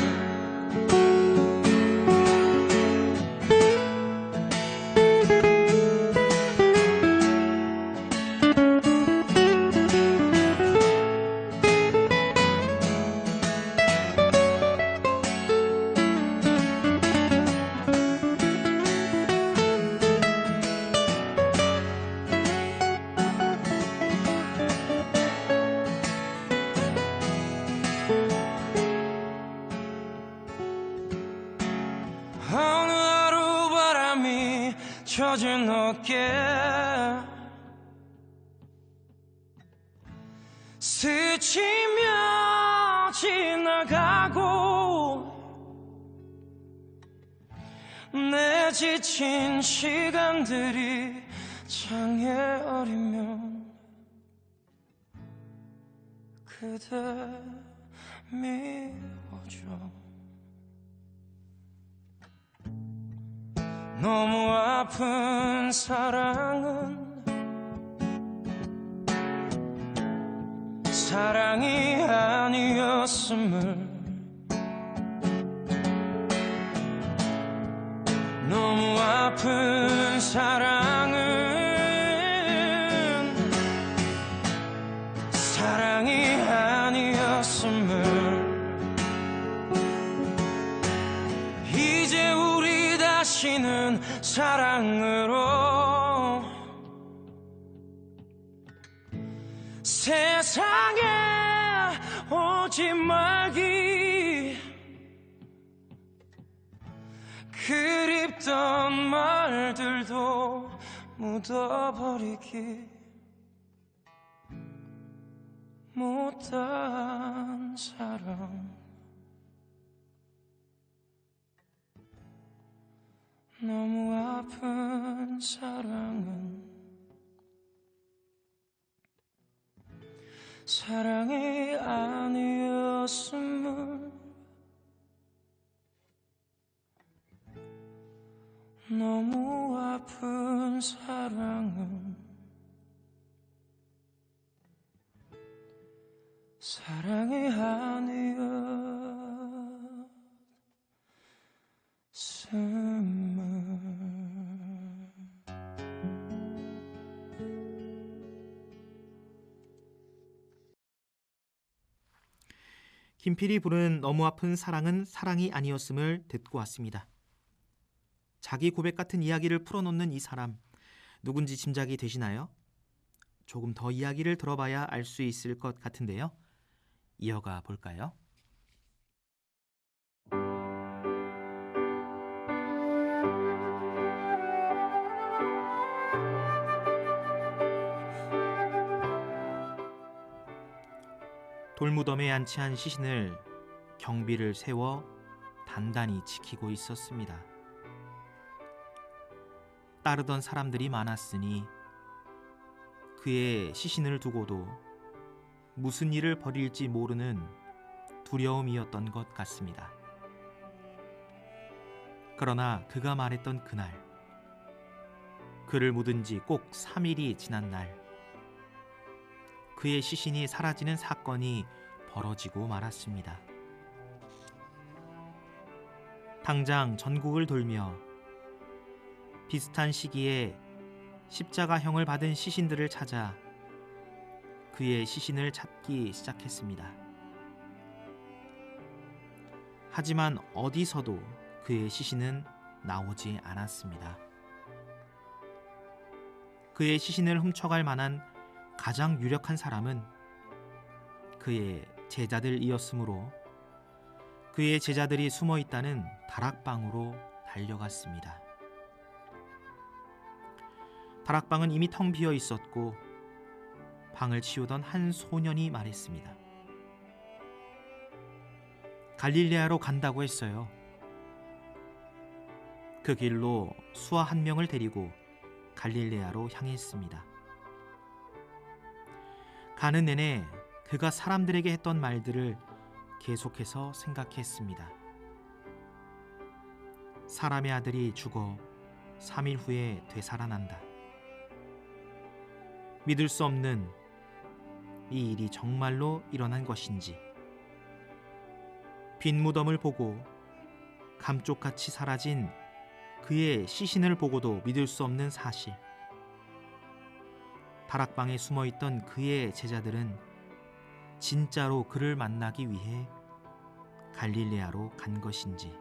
Speaker 6: 어느 하루 바람이 젖은 어깨 스치며 지나가고 내 지친 시간들이 창에 어리면 그대 미워져 너무 아픈 사랑은 사랑이 아니었음을 너무 아픈 사랑은 사랑이 아니었음을 이제 우리 다시는 사랑으로 세상에 오지 말기 그립던 말들도 묻어버리기 못한 사랑 너무 아픈 사랑은 사랑이 아니었음을 너무 아픈 사랑은 사랑이 아니었음을
Speaker 1: 김필이 부른 너무 아픈 사랑은 사랑이 아니었음을 듣고 왔습니다. 자기 고백 같은 이야기를 풀어놓는 이 사람, 누군지 짐작이 되시나요? 조금 더 이야기를 들어봐야 알 수 있을 것 같은데요. 이어가 볼까요? 돌무덤에 안치한 시신을 경비를 세워 단단히 지키고 있었습니다. 따르던 사람들이 많았으니 그의 시신을 두고도 무슨 일을 벌일지 모르는 두려움이었던 것 같습니다. 그러나 그가 말했던 그날, 그를 묻은 지 꼭 3일이 지난 날, 그의 시신이 사라지는 사건이 벌어지고 말았습니다. 당장 전국을 돌며 비슷한 시기에 십자가형을 받은 시신들을 찾아 그의 시신을 찾기 시작했습니다. 하지만 어디서도 그의 시신은 나오지 않았습니다. 그의 시신을 훔쳐갈 만한 가장 유력한 사람은 그의 제자들이었으므로 그의 제자들이 숨어 있다는 다락방으로 달려갔습니다. 다락방은 이미 텅 비어 있었고 방을 치우던 한 소년이 말했습니다. 갈릴레아로 간다고 했어요. 그 길로 수아 한 명을 데리고 갈릴레아로 향했습니다. 가는 내내 그가 사람들에게 했던 말들을 계속해서 생각했습니다. 사람의 아들이 죽어 3일 후에 되살아난다. 믿을 수 없는 이 일이 정말로 일어난 것인지, 빈 무덤을 보고 감쪽같이 사라진 그의 시신을 보고도 믿을 수 없는 사실, 다락방에 숨어있던 그의 제자들은 진짜로 그를 만나기 위해 갈릴레아로 간 것인지,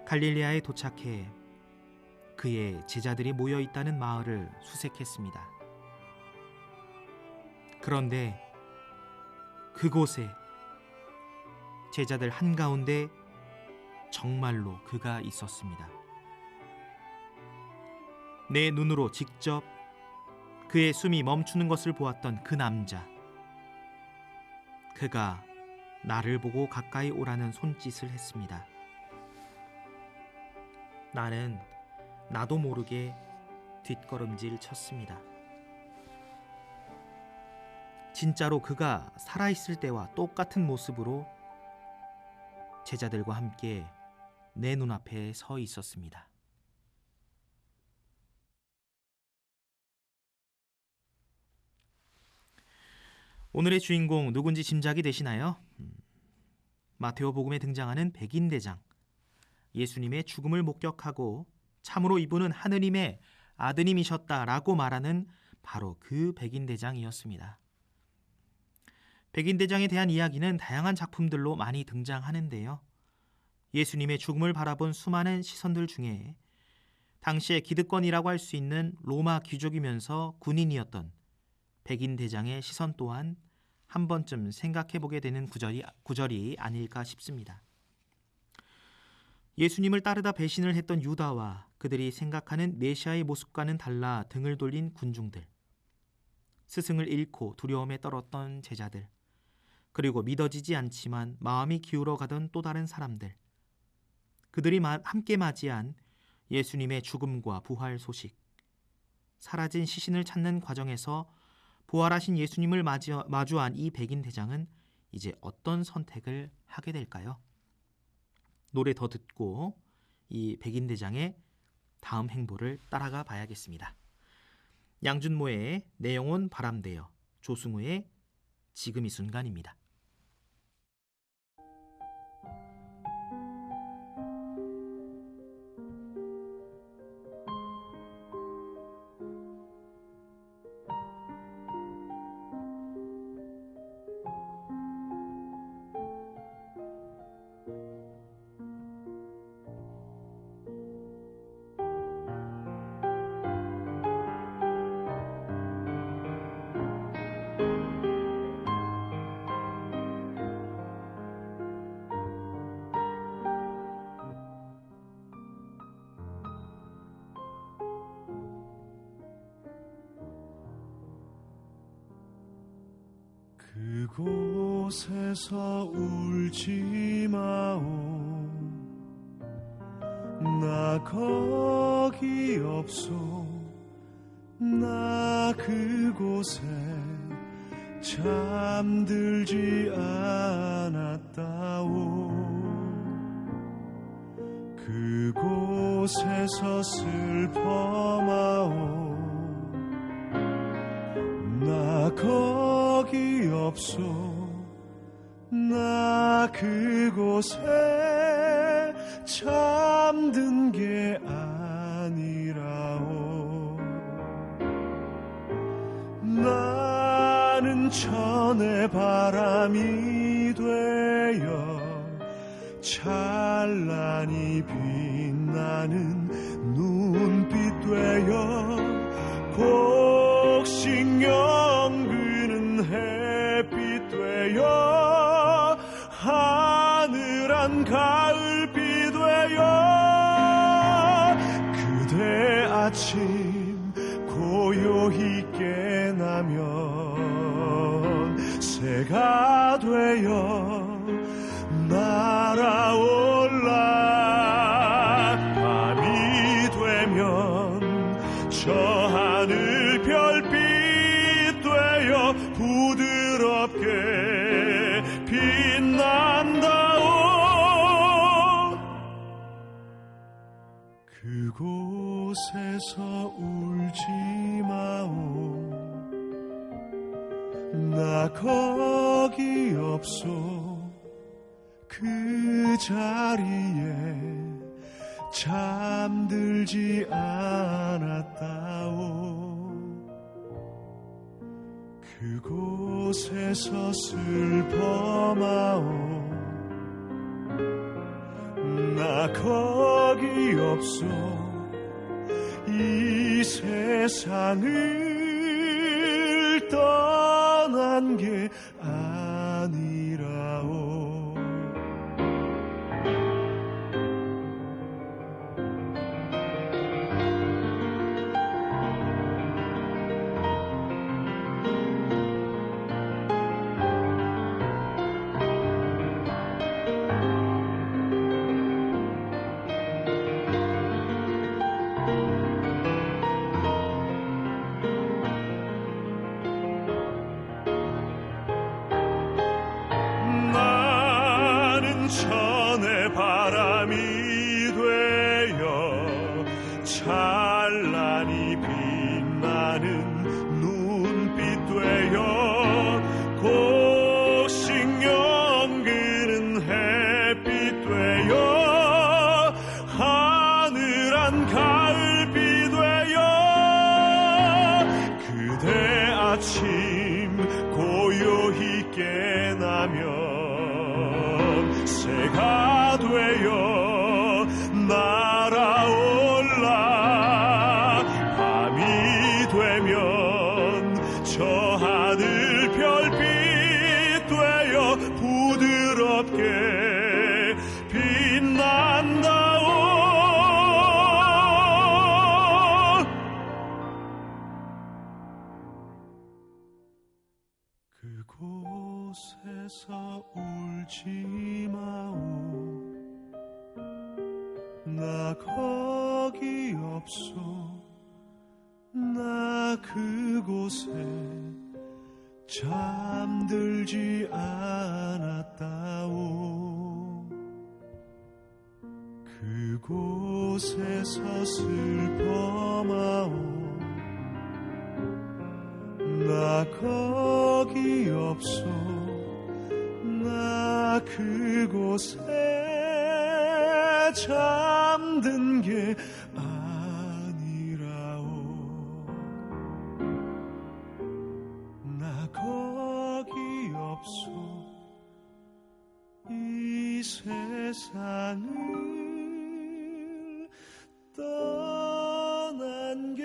Speaker 1: 갈릴레아에 도착해 그의 제자들이 모여있다는 마을을 수색했습니다. 그런데 그곳에 제자들 한가운데 정말로 그가 있었습니다. 내 눈으로 직접 그의 숨이 멈추는 것을 보았던 그 남자, 그가 나를 보고 가까이 오라는 손짓을 했습니다. 나는 나도 모르게 뒷걸음질 쳤습니다. 진짜로 그가 살아있을 때와 똑같은 모습으로 제자들과 함께 내 눈앞에 서 있었습니다. 오늘의 주인공 누군지 짐작이 되시나요? 마테오복음에 등장하는 백인대장, 예수님의 죽음을 목격하고 참으로 이분은 하느님의 아드님이셨다라고 말하는 바로 그 백인대장이었습니다. 백인대장에 대한 이야기는 다양한 작품들로 많이 등장하는데요. 예수님의 죽음을 바라본 수많은 시선들 중에 당시의 기득권이라고 할 수 있는 로마 귀족이면서 군인이었던 백인대장의 시선 또한 한 번쯤 생각해보게 되는 구절이 아닐까 싶습니다. 예수님을 따르다 배신을 했던 유다와 그들이 생각하는 메시아의 모습과는 달라 등을 돌린 군중들, 스승을 잃고 두려움에 떨었던 제자들, 그리고 믿어지지 않지만 마음이 기울어가던 또 다른 사람들, 그들이 함께 맞이한 예수님의 죽음과 부활 소식, 사라진 시신을 찾는 과정에서 부활하신 예수님을 마주한 이 백인대장은 이제 어떤 선택을 하게 될까요? 노래 더 듣고 이 백인대장의 다음 행보를 따라가 봐야겠습니다. 양준모의 내 영혼 바람되어, 조승우의 지금 이 순간입니다.
Speaker 7: 그곳에서 울지 마오. 나 거기 없소. 나 그곳에 잠들지 않았다오. 그곳에서 슬퍼 마오. 나 거기 없소. 나 그곳에 잠든 게 아니라오. 나는 천의 바람이 되어 찬란히 빛나는 눈빛 되어 곡식 연그는 햇빛 되어 하늘한 가을비 되어 그대 아침 고요히 깨나면 새가 되어 날아올라. 밤이 되면 저 하늘 별빛 되어 부드럽게 빛난다오. 그곳에서 울지 마오. 나 거기 없소. 그 자리에 잠들지 않았다오. 그곳에서 슬퍼마오. 나 거기 없소. 이 세상을 떠난 게 아니라오. 천의 바람이 되어 찬란히 빛나는 눈빛 되어 곡식 연그는 햇빛 되어 하늘한 가을비 되어 그대 아침 고요히 깨나면 새가 되어 날아올라. 밤이 되면 저 하늘 별빛 되어 부드럽게 빛난다오. 그곳에서 울지 마오. 나 거기 없소. 나 그곳에 잠들지 않았다오. 그곳에서 슬퍼마오. 나 거기 없소. 나 그곳에 잠든 게 아니라오. 나 거기 없소. 이 세상을 떠난 게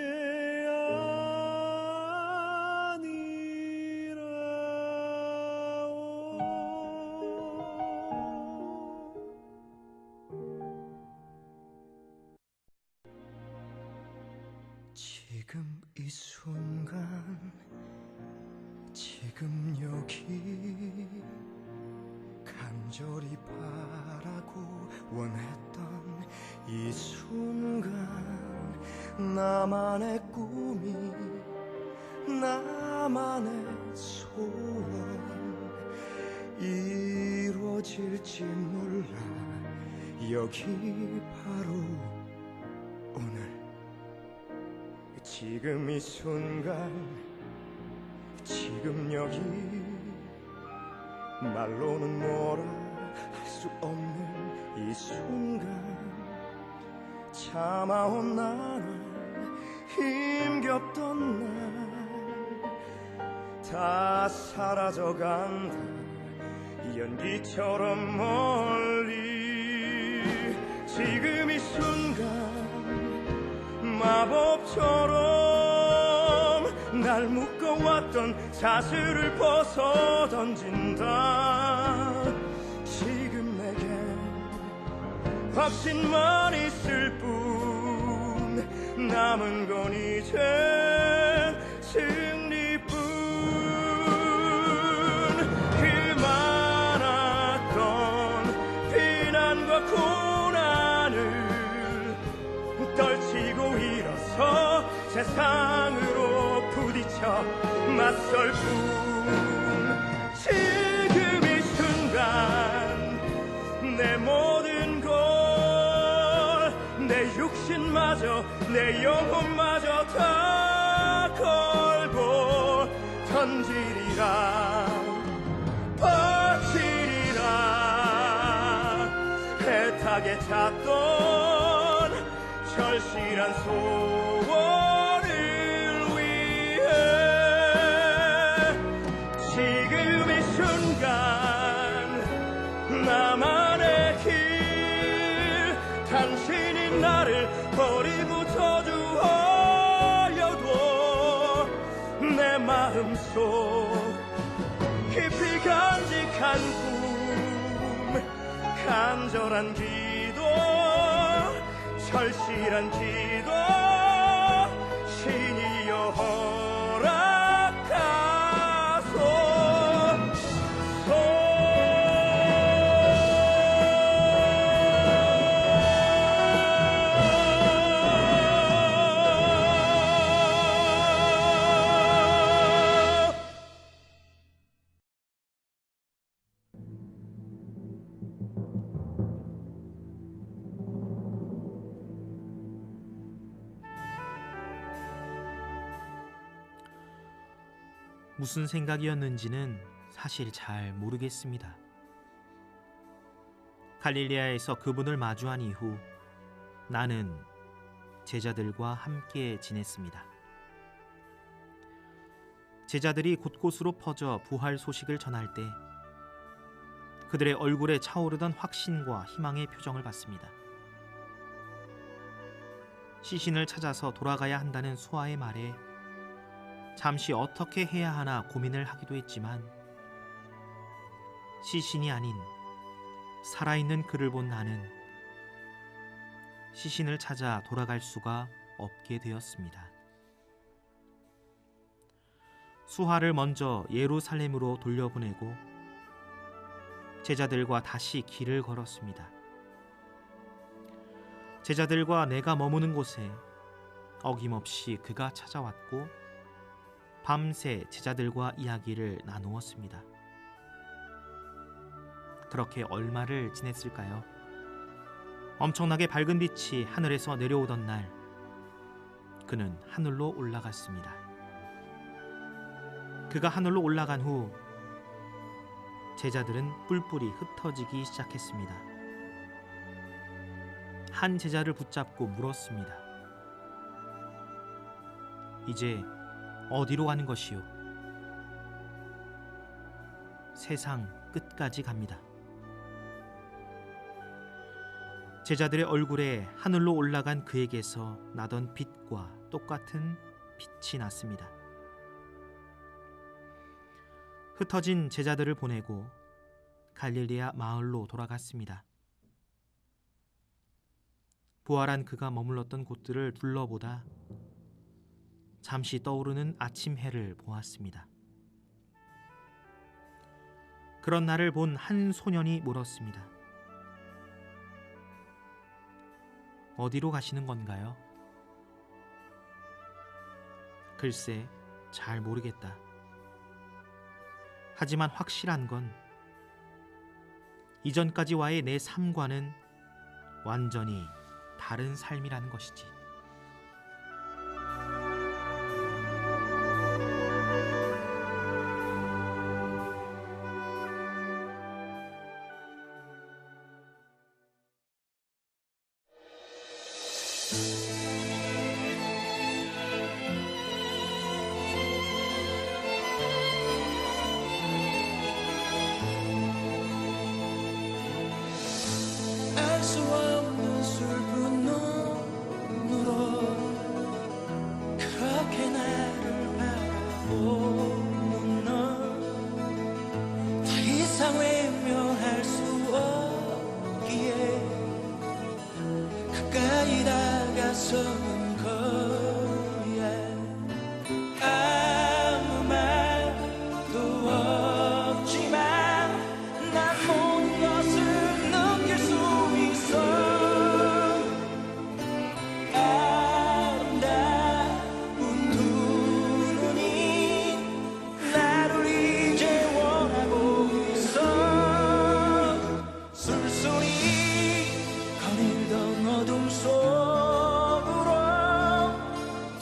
Speaker 2: 지금 이 순간 지금 여기 간절히 바라고 원했던 이 순간 나만의 꿈이 나만의 소원 이루어질지 몰라. 여기 바로 오늘 지금 이 순간 지금 여기 말로는 뭐라 할 수 없는
Speaker 7: 이 순간 참아온 나를 힘겹던 날 다 사라져간다 연기처럼 멀리 지금 이 순간 마법처럼 날 묶어왔던 사슬을 벗어 던진다 지금 내게 확신만 있을 뿐 남은 건 이제 승리뿐 그 많았던 비난과 고난을 떨치고 일어서 세상으로 부딪혀 맞설 뿐 지금 이 순간 내 모든 걸 내 육신마저 내 영혼마저 다 걸고 던지리라 버티리라 애타게 찾던 절실한 소원을 위해 지금 이 순간 나만의 길 당신이 나를 버리고 주어여도 내 마음속 깊이 간직한 꿈 간절한 기도 절실한 기도 신이여
Speaker 1: 무슨 생각이었는지는 사실 잘 모르겠습니다. 갈릴리아에서 그분을 마주한 이후 나는 제자들과 함께 지냈습니다. 제자들이 곳곳으로 퍼져 부활 소식을 전할 때 그들의 얼굴에 차오르던 확신과 희망의 표정을 봤습니다. 시신을 찾아서 돌아가야 한다는 수아의 말에 잠시 어떻게 해야 하나 고민을 하기도 했지만 시신이 아닌 살아있는 그를 본 나는 시신을 찾아 돌아갈 수가 없게 되었습니다. 수하를 먼저 예루살렘으로 돌려보내고 제자들과 다시 길을 걸었습니다. 제자들과 내가 머무는 곳에 어김없이 그가 찾아왔고 밤새 제자들과 이야기를 나누었습니다. 그렇게 얼마를 지냈을까요? 엄청나게 밝은 빛이 하늘에서 내려오던 날 그는 하늘로 올라갔습니다. 그가 하늘로 올라간 후 제자들은 뿔뿔이 흩어지기 시작했습니다. 한 제자를 붙잡고 물었습니다. 이제 어디로 가는 것이요? 세상 끝까지 갑니다. 제자들의 얼굴에 하늘로 올라간 그에게서 나던 빛과 똑같은 빛이 났습니다. 흩어진 제자들을 보내고 갈릴리아 마을로 돌아갔습니다. 부활한 그가 머물렀던 곳들을 둘러보다 잠시 떠오르는 아침 해를 보았습니다. 그런 날을 본 한 소년이 물었습니다. 어디로 가시는 건가요? 글쎄, 잘 모르겠다. 하지만 확실한 건 이전까지와의 내 삶과는 완전히 다른 삶이라는 것이지.
Speaker 6: 돌아서는 거야. 아무 말도 없지만 난 모든 것을 느낄 수 있어. 아름다운 두 눈이 나를 이제 원하고 있어. 술술이 거닐던 어둠 속으로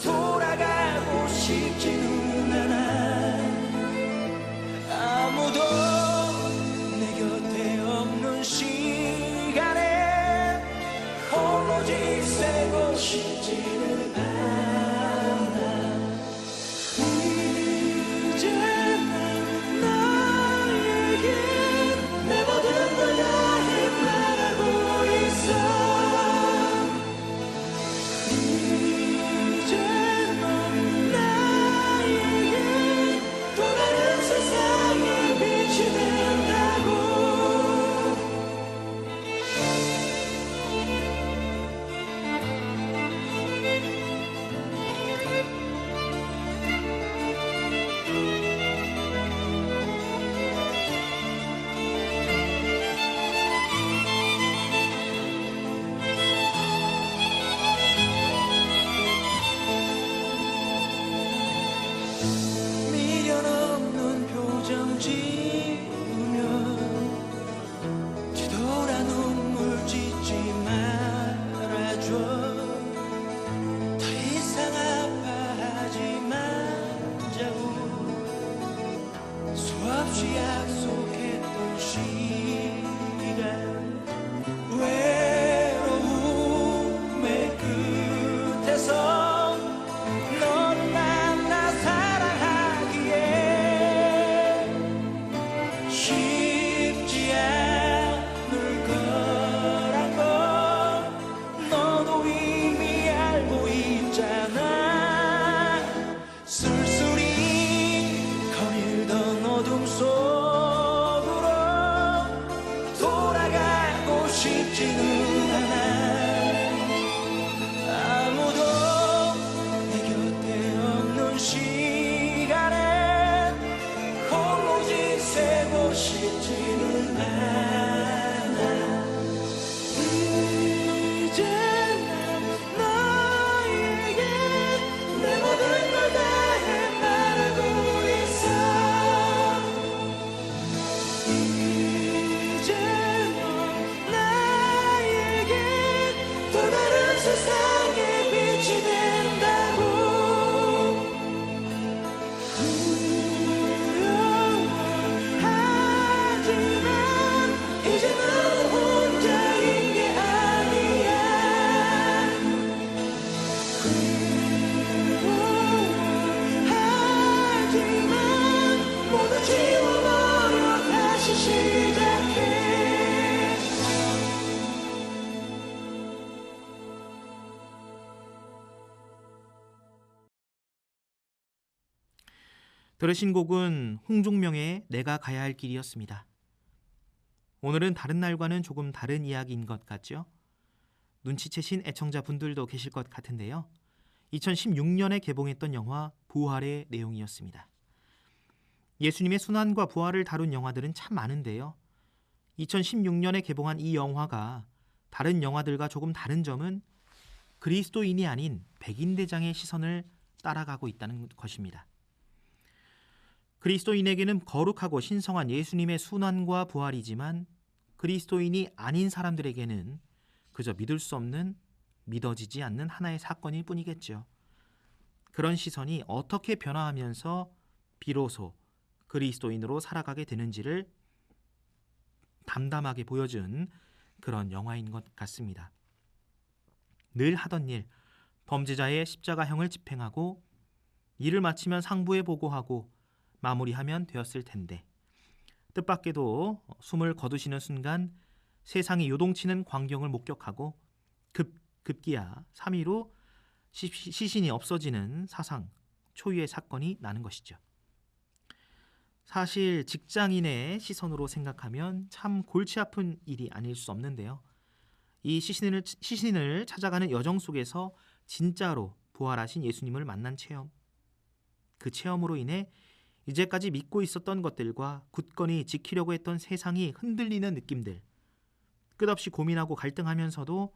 Speaker 6: 돌아가고 싶지는 않아. 아무도 내 곁에 없는 시간에 홀로 지새고 싶지는 않아. 이제 나에게 내 모든 걸 다해 말하고 있어. 이제 넌 나에게 또 다른 세상의 빛이 된다고. 미련 없는 표정 지으며 뒤돌아 눈물 짓지 말아줘. 더 이상 아파하지 말자고 수없이 약속했던 시간. 외로움의 끝에서 너를 만나 사랑하기에 쉽지 않을 거란 걸 너도 이미 알고 있잖아. 쓸쓸히 거닐던 어둠 속으로 돌아가고 싶지는 않아. 아무도 내 곁에 없는 시간에 홀로 지새고 싶지는 않아. 이제 난 너에게 내 모든 걸 다해 말하고 있어. 이제 넌 나에게 또 다른 세상의 빛이 된다고. 두려워하지만 이제 넌 혼자인 게 아니야. 두려워하지만 모두 지워버려 다시 시작해.
Speaker 1: 들으신 곡은 홍종명의 내가 가야 할 길이었습니다. 오늘은 다른 날과는 조금 다른 이야기인 것 같죠? 눈치채신 애청자분들도 계실 것 같은데요. 2016년에 개봉했던 영화 부활의 내용이었습니다. 예수님의 순환과 부활을 다룬 영화들은 참 많은데요. 2016년에 개봉한 이 영화가 다른 영화들과 조금 다른 점은 그리스도인이 아닌 백인 대장의 시선을 따라가고 있다는 것입니다. 그리스도인에게는 거룩하고 신성한 예수님의 순환과 부활이지만 그리스도인이 아닌 사람들에게는 그저 믿을 수 없는, 믿어지지 않는 하나의 사건일 뿐이겠죠. 그런 시선이 어떻게 변화하면서 비로소 그리스도인으로 살아가게 되는지를 담담하게 보여준 그런 영화인 것 같습니다. 늘 하던 일, 범죄자의 십자가형을 집행하고 일을 마치면 상부에 보고하고 마무리하면 되었을 텐데 뜻밖에도 숨을 거두시는 순간 세상이 요동치는 광경을 목격하고 급기야 3위로 시신이 없어지는 사상 초유의 사건이 나는 것이죠. 사실 직장인의 시선으로 생각하면 참 골치 아픈 일이 아닐 수 없는데요. 이 시신을 찾아가는 여정 속에서 진짜로 부활하신 예수님을 만난 체험. 그 체험으로 인해 이제까지 믿고 있었던 것들과 굳건히 지키려고 했던 세상이 흔들리는 느낌들. 끝없이 고민하고 갈등하면서도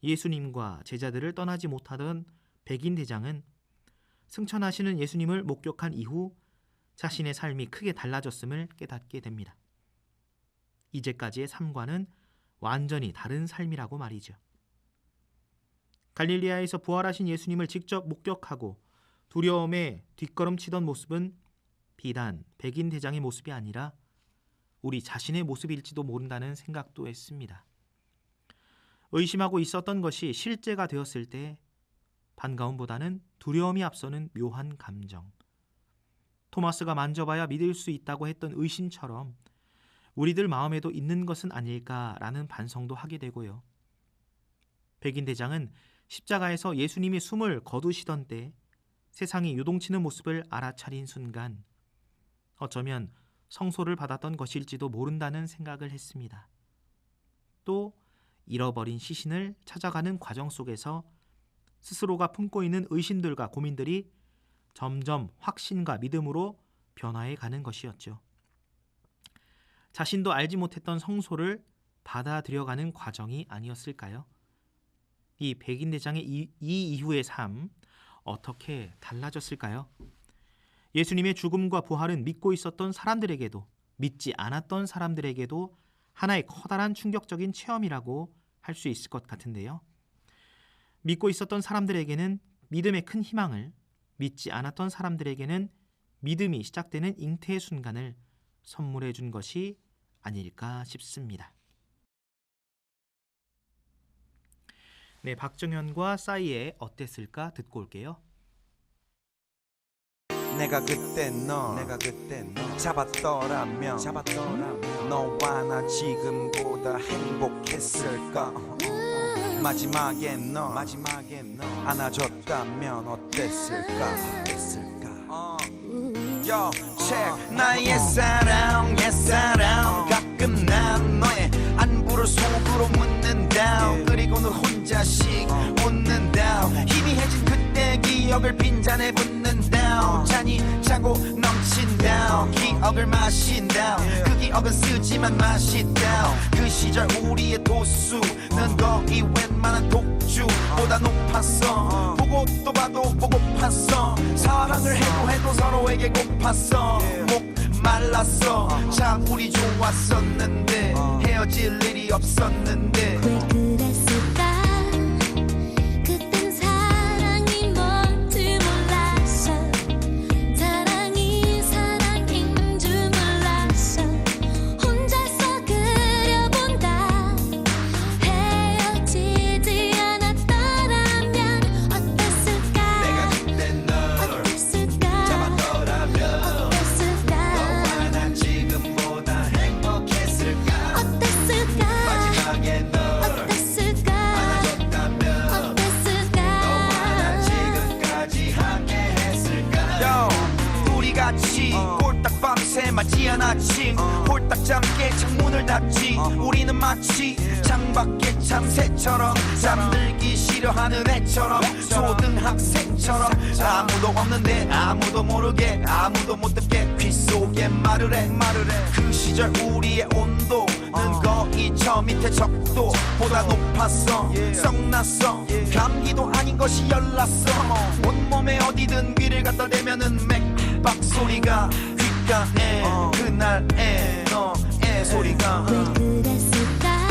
Speaker 1: 예수님과 제자들을 떠나지 못하던 백인 대장은 승천하시는 예수님을 목격한 이후 자신의 삶이 크게 달라졌음을 깨닫게 됩니다. 이제까지의 삶과는 완전히 다른 삶이라고 말이죠. 갈릴리아에서 부활하신 예수님을 직접 목격하고 두려움에 뒷걸음치던 모습은 비단 백인 대장의 모습이 아니라 우리 자신의 모습일지도 모른다는 생각도 했습니다. 의심하고 있었던 것이 실제가 되었을 때 반가움보다는 두려움이 앞서는 묘한 감정. 토마스가 만져봐야 믿을 수 있다고 했던 의심처럼 우리들 마음에도 있는 것은 아닐까라는 반성도 하게 되고요. 백인 대장은 십자가에서 예수님이 숨을 거두시던 때 세상이 요동치는 모습을 알아차린 순간 어쩌면 성소를 받았던 것일지도 모른다는 생각을 했습니다. 또 잃어버린 시신을 찾아가는 과정 속에서 스스로가 품고 있는 의심들과 고민들이 점점 확신과 믿음으로 변화해 가는 것이었죠. 자신도 알지 못했던 성소를 받아들여가는 과정이 아니었을까요? 이 백인 대장의 이 이후의 삶 어떻게 달라졌을까요? 예수님의 죽음과 부활은 믿고 있었던 사람들에게도 믿지 않았던 사람들에게도 하나의 커다란 충격적인 체험이라고 할 수 있을 것 같은데요. 믿고 있었던 사람들에게는 믿음의 큰 희망을, 믿지 않았던 사람들에게는 믿음이 시작되는 잉태의 순간을 선물해 준 것이 아닐까 싶습니다. 네, 박정현과 싸이의 어땠을까 듣고 올게요.
Speaker 2: 내가 그때 너 잡았더라면 너와 나 지금보다 행복했을까. 마지막에 너 안아줬다면 어땠을까. Yo, check. 나의 옛사랑 가끔 난 너의 안부를 속으로 묻는다. 그리고는 혼자씩 웃는다. 희미해진 그때 기억을 빈잔에 붓는다. 잔이 차고 넘친다. 기억을 마신다. 그 기억은 쓰지만 맛있다. 그 시절 우리의 도수는 거의 웬만한 독주보다 높았어. 보고 또 봐도 보고팠어. 사랑을 해도 서로에게 고팠어. 목 말랐어. 참 우리 좋았었는데 헤어질 일이 없었는데.
Speaker 5: 왜 그랬을까? 그땐 사랑이 뭔지 몰랐어. 사랑이 사랑인 줄 몰랐어. 혼자서 그려본다. 헤어지지 않았더라면 어땠을까?
Speaker 2: 내가 그때 널
Speaker 5: 어땠을까?
Speaker 2: 잡았더라면
Speaker 5: 어땠을까?
Speaker 2: 너와 난 지금보다 행복했을까.
Speaker 5: 어땠을까?
Speaker 2: 마지막에 널
Speaker 5: 어땠을까?
Speaker 2: 안아줬다면
Speaker 5: 어땠을까?
Speaker 2: 너와 난 지금까지 함께 했을까. 우리 같이 꼴딱 밤새 맞이한 아침 홀딱 잠게 창문을 닫지. 우리는 마치 창밖의 참새처럼 잠들기 싫어하는 애처럼 초등학생처럼 아무도 없는데 아무도 모르게 아무도 못 듣게 귀 속에 말을 해. 그 시절 우리의 온도는 거의 저 밑에 적도보다 높았어. 썩났어. 감기도 아닌 것이 열났어. 온몸에 어디든 귀를 갖다 대면은 맥박 소리가 귓가에 그날의 너의 소리가.
Speaker 5: 왜 그랬을까?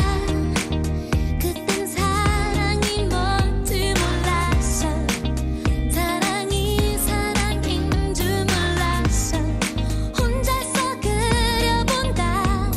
Speaker 5: 그땐 사랑이 뭔지 몰랐어. 사랑이 사랑인 줄 몰랐어. 혼자서 그려본다.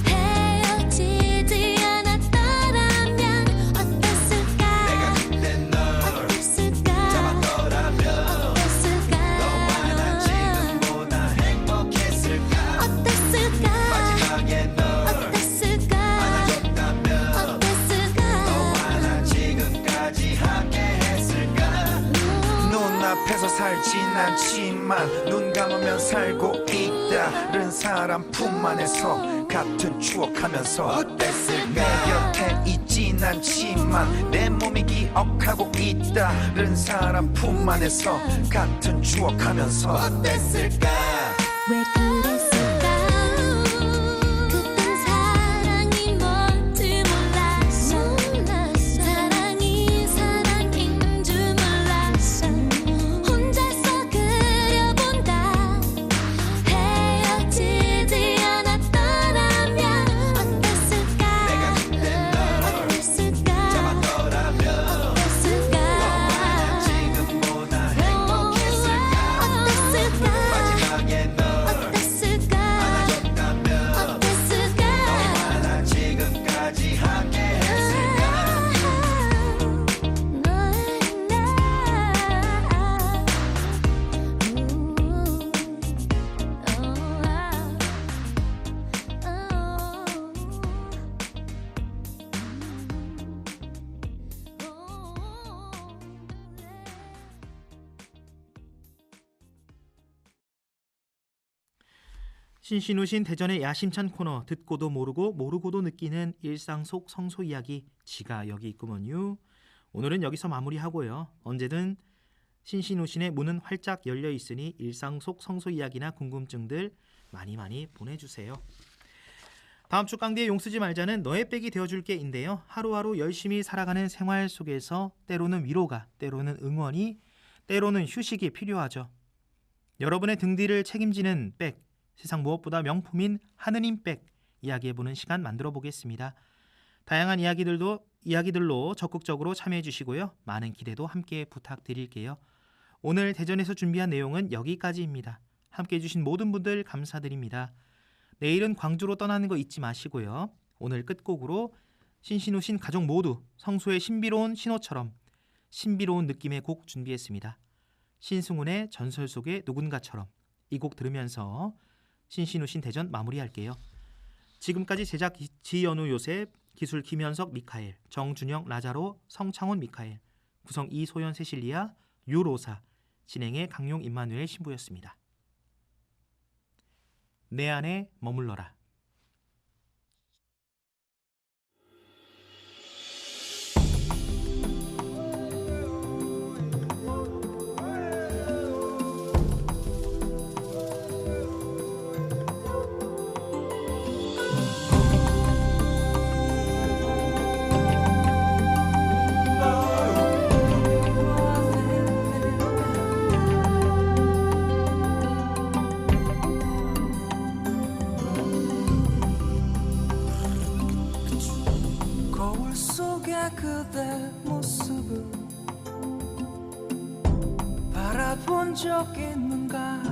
Speaker 5: 헤어지지 않았더라면 어땠을까?
Speaker 2: 내가 그때 널
Speaker 5: 어땠을까?
Speaker 2: 잡았더라면
Speaker 5: 어땠을까?
Speaker 2: 너와 난 지금보다 행복했을까.
Speaker 5: 어땠을까?
Speaker 2: 마지막에 널
Speaker 5: 어땠을까?
Speaker 2: 안아줬다면
Speaker 5: 어땠을까?
Speaker 2: 너와 난 지금까지 함께 했을까. 눈앞에서 살진 않지만 눈 감으면 살고 있다른 사람 품 안에서 같은 추억하면서 어땠을까 내 곁에 있진 않지만 내 몸이 기억하고 있다른 사람 품 안에서 같은 추억하면서 어땠을까
Speaker 5: 왜 그랬을까 그땐 사랑이 뭔지 몰랐어 사랑이 사랑인 줄 몰랐어 혼자서 그려본다 헤어지지 않았더라면 어땠을까
Speaker 2: 내가 그때 널
Speaker 5: 어땠을까
Speaker 2: 잡았더라면
Speaker 5: 어땠을까
Speaker 2: 너와 지금보다 행복했을까
Speaker 5: 어땠을까
Speaker 2: 마지막에 널
Speaker 5: 어땠을까
Speaker 2: 안아줬다면
Speaker 5: 어땠을까
Speaker 2: 너와 나 지금까지 함께 했을까
Speaker 1: 신신우신 대전의 야심찬 코너 듣고도 모르고 모르고도 느끼는 일상 속 성소 이야기 지가 여기 있구먼요. 오늘은 여기서 마무리하고요. 언제든 신신우신의 문은 활짝 열려 있으니 일상 속 성소 이야기나 궁금증들 많이 보내주세요. 다음 주 깡디의 용쓰지 말자는 너의 백이 되어줄게인데요. 하루하루 열심히 살아가는 생활 속에서 때로는 위로가, 때로는 응원이, 때로는 휴식이 필요하죠. 여러분의 등 뒤를 책임지는 백, 세상 무엇보다 명품인 하느님 백 이야기해보는 시간 만들어 보겠습니다. 다양한 이야기들로 적극적으로 참여해 주시고요. 많은 기대도 함께 부탁드릴게요. 오늘 대전에서 준비한 내용은 여기까지입니다. 함께 해주신 모든 분들 감사드립니다. 내일은 광주로 떠나는 거 잊지 마시고요. 오늘 끝곡으로 신신우신 가족 모두 성소의 신비로운 신호처럼 신비로운 느낌의 곡 준비했습니다. 신승훈의 전설 속의 누군가처럼 이 곡 들으면서 신신우신 대전 마무리할게요. 지금까지 제작 지연우 요셉, 기술 김현석 미카엘, 정준영 라자로, 성창훈 미카엘, 구성 이소연 세실리아, 유로사, 진행의 강용 임마누엘 신부였습니다. 내 안에 머물러라.
Speaker 6: 거울 속에 그대 모습을 바라본 적 있는가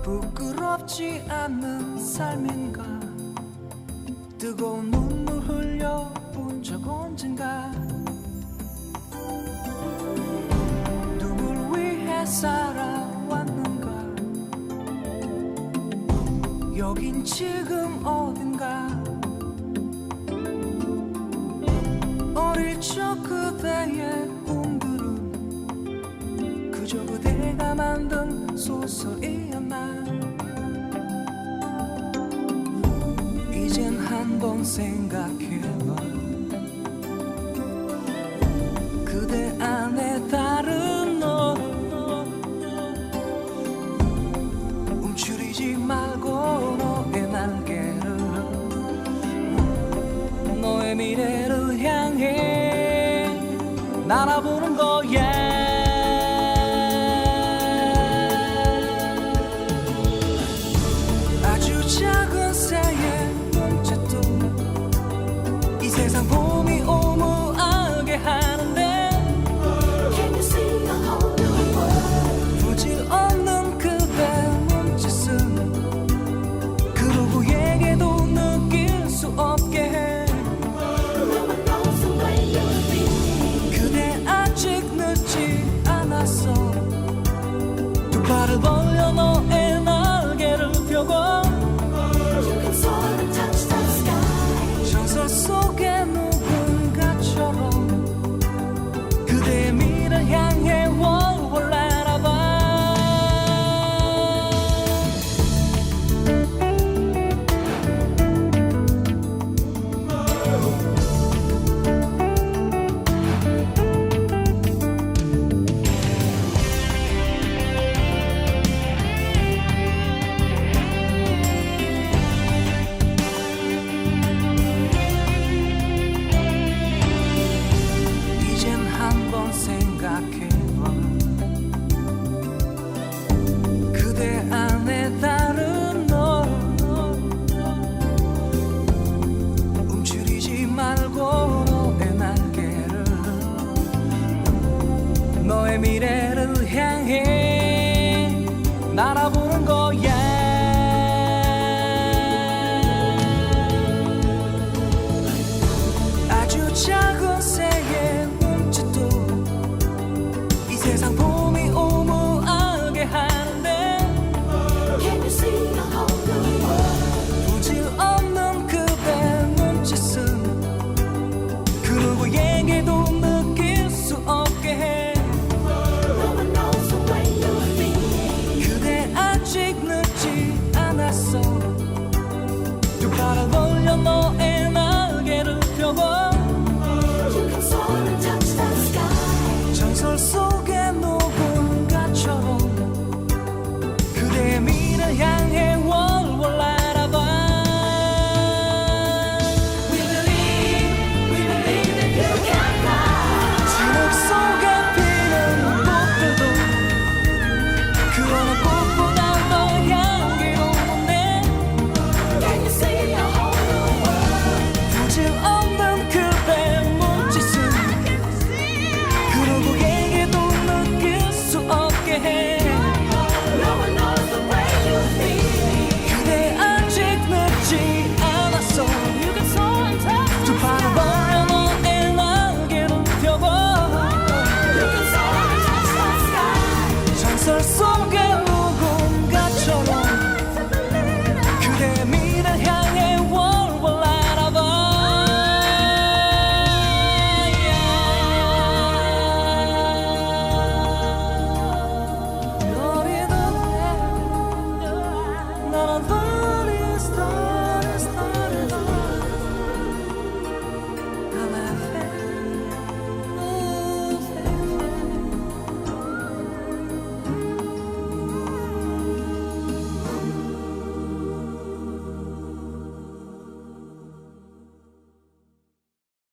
Speaker 6: 부끄럽지 않는 삶인가 뜨거운 눈물 흘려본 적 언젠가 누굴 위해 살아왔는가 여긴 지금 어딘가 어릴 적 그대의 꿈들은 그저 그대가 만든 소설이었나 이젠 한번 생각해봐 그대 안에 다른 너 움츠리지 말고 너의 날개를 너의 미래를 향해 날아보는 거야 아주 작은 새의 문자도 이 세상 봄이 오무하게 하는데 부질 없는 그대 눈짓은 그 누구에게도 느낄 수 없게 해 그대 아직 늦지 않았어 두 발을 벌려 너의 날개를 펴고 전설 속의 누구 미래를 향해